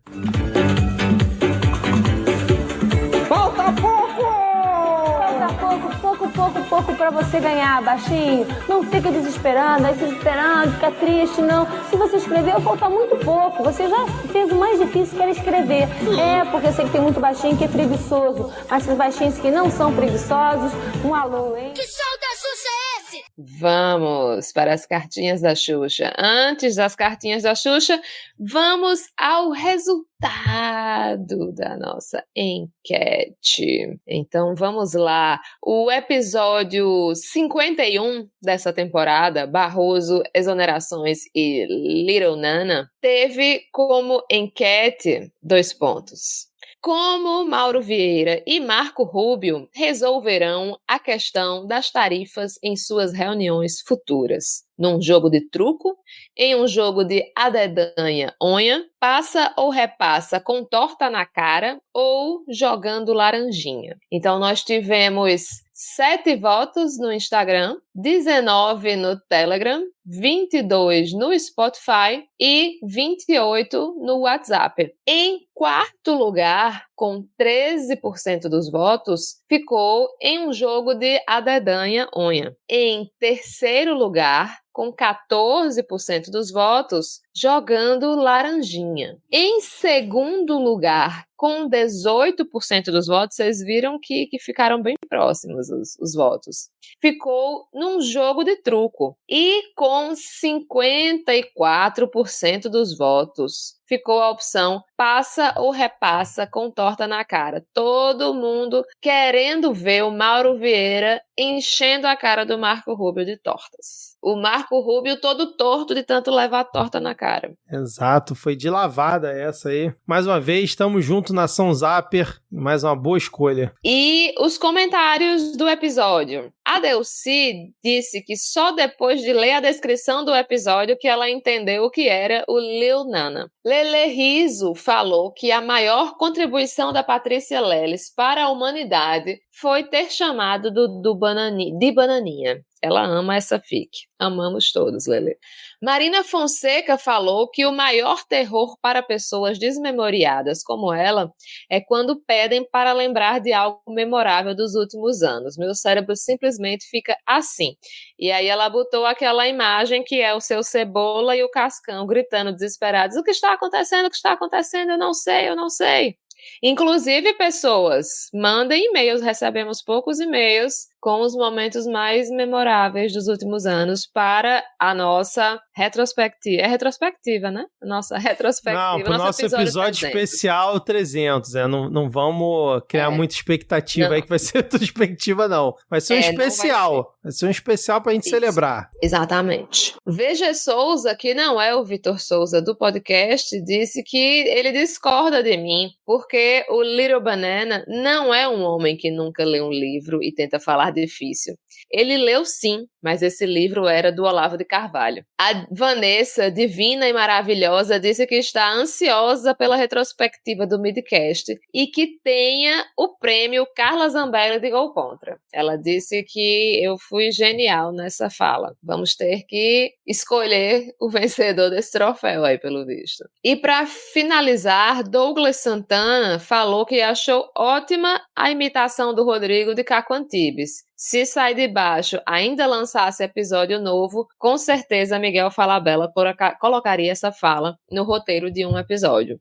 Pouco pra você ganhar, baixinho. Não fica desesperando, aí se desesperando, fica triste, não. Se você escreveu, falta muito pouco. Você já fez o mais difícil, que era escrever. É, porque eu sei que tem muito baixinho que é preguiçoso. Mas os baixinhos que não são preguiçosos, um alô, hein? Que show da Xuxa é esse? Vamos para as cartinhas da Xuxa. Antes das cartinhas da Xuxa, vamos ao resultado da nossa enquete. Então vamos lá. O episódio 51 dessa temporada, Barroso, Exonerações e Little Nana, teve como enquete 2 pontos. Como Mauro Vieira e Marco Rubio resolverão a questão das tarifas em suas reuniões futuras? Num jogo de truco? Em um jogo de adedanha-onha? Passa ou repassa com torta na cara? Ou jogando laranjinha? Então nós tivemos 7 votos no Instagram, 19 no Telegram, 22 no Spotify e 28 no WhatsApp. Em quarto lugar, com 13% dos votos, ficou em um jogo de adedanha-onha. Em terceiro lugar, com 14% dos votos, jogando laranjinha. Em segundo lugar, com 18% dos votos, vocês viram que ficaram bem próximos os votos. Ficou num jogo de truco. E com 54% dos votos, ficou a opção passa ou repassa com torta na cara. Todo mundo querendo ver o Mauro Vieira enchendo a cara do Marco Rubio de tortas. O Marco Rubio todo torto de tanto levar torta na cara. Exato, foi de lavada essa aí. Mais uma vez, estamos juntos, Nação Zapper. Mais uma boa escolha. E os comentários do episódio. A Delcy disse que só depois de ler a descrição do episódio que ela entendeu o que era o Lil Nana. Lele Riso falou que a maior contribuição da Patrícia Leles para a humanidade foi ter chamado de Bananinha. Ela ama essa fic. Amamos todos, Lele. Marina Fonseca falou que o maior terror para pessoas desmemoriadas como ela é quando pedem para lembrar de algo memorável dos últimos anos. Meu cérebro simplesmente fica assim. E aí ela botou aquela imagem que é o seu Cebola e o Cascão gritando desesperados: o que está acontecendo? O que está acontecendo? Eu não sei, eu não sei. Inclusive, pessoas, mandem e-mails, recebemos poucos e-mails com os momentos mais memoráveis dos últimos anos para a nossa retrospectiva. É retrospectiva, né? Nossa retrospectiva. Não, para o nosso episódio especial 300. Não vamos criar muita expectativa aí que vai ser retrospectiva, não. Vai ser um especial. Vai ser um especial para a gente celebrar. Exatamente. VG Souza, que não é o Vitor Souza do podcast, disse que ele discorda de mim, porque o Little Banana não é um homem que nunca lê um livro e tenta falar difícil. Ele leu sim, mas esse livro era do Olavo de Carvalho. A Vanessa, divina e maravilhosa, disse que está ansiosa pela retrospectiva do Midcast e que tenha o prêmio Carla Zambelli de Gol Contra. Ela disse que eu fui genial nessa fala. Vamos ter que escolher o vencedor desse troféu aí, pelo visto. E para finalizar, Douglas Santana falou que achou ótima a imitação do Rodrigo de Caco Antibes. Se Sai de Baixo ainda lançasse episódio novo, com certeza Miguel Falabella colocaria essa fala no roteiro de um episódio.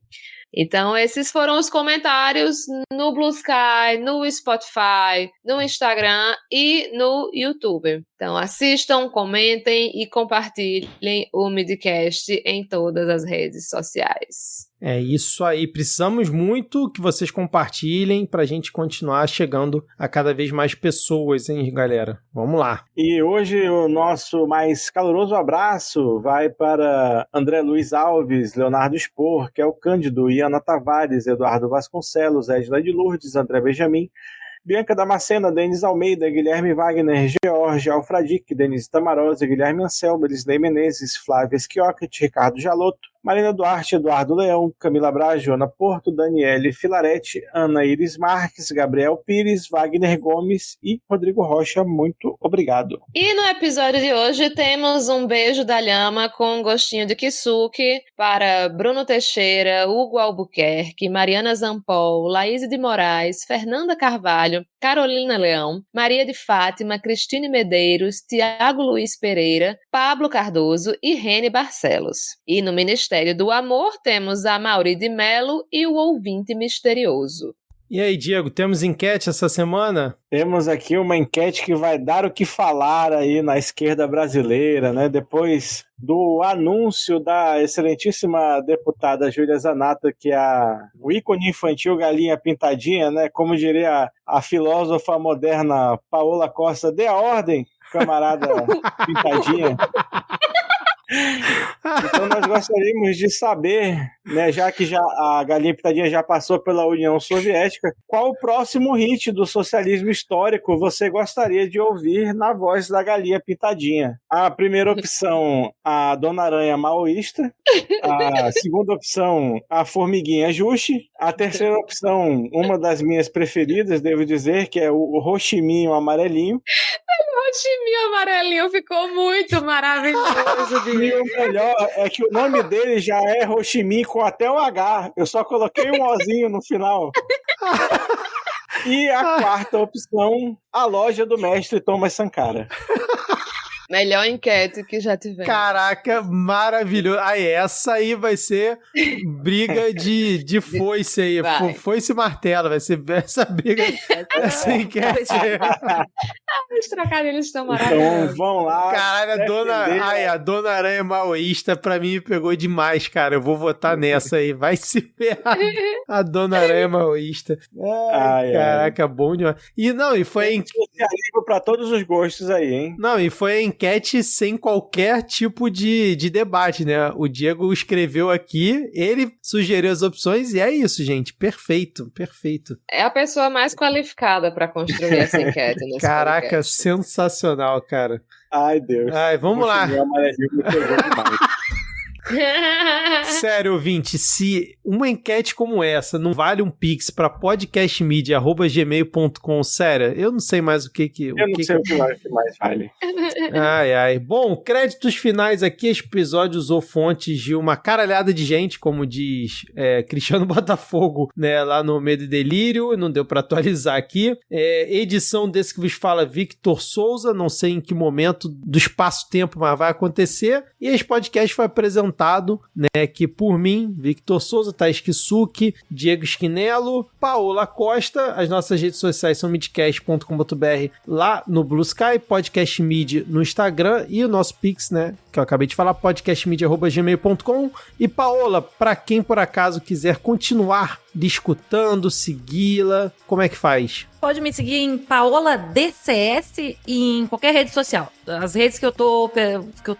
Então, esses foram os comentários no Blue Sky, no Spotify, no Instagram e no YouTube. Então, assistam, comentem e compartilhem o Midcast em todas as redes sociais. É isso aí, precisamos muito que vocês compartilhem pra gente continuar chegando a cada vez mais pessoas, hein, galera? Vamos lá. E hoje o nosso mais caloroso abraço vai para André Luiz Alves, Leonardo Spor, Kel Cândido, Iana Tavares, Eduardo Vasconcelos, Edna de Lourdes, André Benjamin, Bianca Damascena, Denis Almeida, Guilherme Wagner, George Alfradique, Denise Tamarosa, Guilherme Anselmo, Elisnei Menezes, Flávia Schiocchet, Ricardo Jalotto, Marina Duarte, Eduardo Leão, Camila Braz, Joana Porto, Daniele Filarete, Ana Iris Marques, Gabriel Pires, Wagner Gomes e Rodrigo Rocha. Muito obrigado. E no episódio de hoje temos um beijo da Lhama com um gostinho de kisuke para Bruno Teixeira, Hugo Albuquerque, Mariana Zampol, Laís de Moraes, Fernanda Carvalho, Carolina Leão, Maria de Fátima, Cristine Medeiros, Tiago Luiz Pereira, Pablo Cardoso e Rene Barcelos. E no Ministério do Amor temos a Mauri de Melo e o Ouvinte Misterioso. E aí, Diego, temos enquete essa semana? Temos aqui uma enquete que vai dar o que falar aí na esquerda brasileira, né? Depois do anúncio da excelentíssima deputada Júlia Zanata, que é o ícone infantil Galinha Pintadinha, né? Como diria a filósofa moderna Paola Costa, dê a ordem, camarada Pintadinha. Então nós gostaríamos de saber, né, já que a Galinha Pintadinha já passou pela União Soviética, qual o próximo hit do socialismo histórico você gostaria de ouvir na voz da Galinha Pintadinha? A primeira opção, a Dona Aranha Maoísta. A segunda opção, a Formiguinha Juche. A terceira opção, uma das minhas preferidas, devo dizer, que é o Roximinho Amarelinho. O Roximinho Amarelinho ficou muito maravilhoso. E o melhor é que o nome dele já é Roximin com até o H. Eu só coloquei um Ozinho no final. E a quarta opção, a Loja do Mestre Thomas Sankara. Melhor enquete que já tivemos. Caraca, maravilhoso. Aí, essa aí vai ser briga de foice aí. Foice e martelo. Vai ser essa briga, essa enquete aí. Os trocadilhos estão maravilhosos. Então, vão lá. Caralho, a Dona Aranha Maoísta pra mim me pegou demais, cara. Eu vou votar nessa aí. Vai se ferrar. A Dona Aranha Maoísta. Caraca, bom demais. E foi... socialismo pra todos os gostos aí, hein? Não, e foi a enquete sem qualquer tipo de debate, né? O Diego escreveu aqui, ele sugeriu as opções e é isso, gente. Perfeito, perfeito. É a pessoa mais qualificada pra construir essa enquete. Caraca, podcast. Sensacional, cara. Ai, Deus. Ai, vamos lá. Sério, ouvinte, se uma enquete como essa não vale um pix pra podcastmedia@gmail.com, sério, eu não sei mais o que eu não sei o que mais vale. Ai. Bom, créditos finais aqui, esse episódio usou fontes de uma caralhada de gente, como diz Cristiano Botafogo, né, lá no Medo e Delírio, não deu pra atualizar aqui. Edição desse que vos fala Victor Souza, não sei em que momento do espaço-tempo, mas vai acontecer. E esse podcast foi apresentado, né, que por mim, Victor Souza, Thaís Kisuki, Diego Esquinelo, Paola Costa. As nossas redes sociais são midcast.com.br lá no Blue Sky, Podcast Mid no Instagram e o nosso Pix, né, que eu acabei de falar, podcastmedia@gmail.com. E Paola, pra quem por acaso quiser continuar lhe escutando, segui-la, como é que faz? Pode me seguir em Paola DCS e em qualquer rede social. As redes que eu tô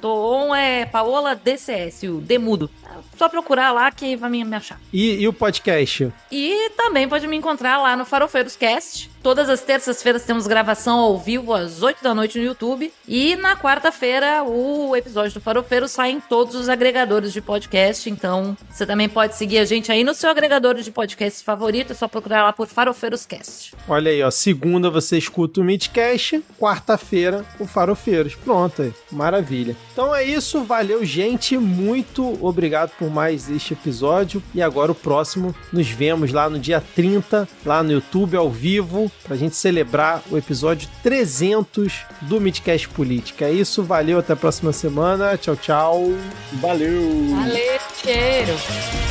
on é Paola DCS, o Demudo. Só procurar lá que vai me achar. E o podcast? E também pode me encontrar lá no Farofeiros Cast. Todas as terças-feiras temos gravação ao vivo às 8 da noite no YouTube. E na quarta-feira o episódio do Farofeiro sai em todos os agregadores de podcast. Então você também pode seguir a gente aí no seu agregador de podcast favorito. É só procurar lá por Farofeiros Cast. Olha aí, ó. Segunda você escuta o Midcast, quarta-feira o Farofeiros. Pronto aí. Maravilha. Então é isso. Valeu, gente. Muito obrigado por mais este episódio. E agora o próximo. Nos vemos lá no dia 30, lá no YouTube, ao vivo, pra gente celebrar o episódio 300 do Midcast Política. É isso. Valeu. Até a próxima semana. Tchau, tchau. Valeu. Valeu, cheiro.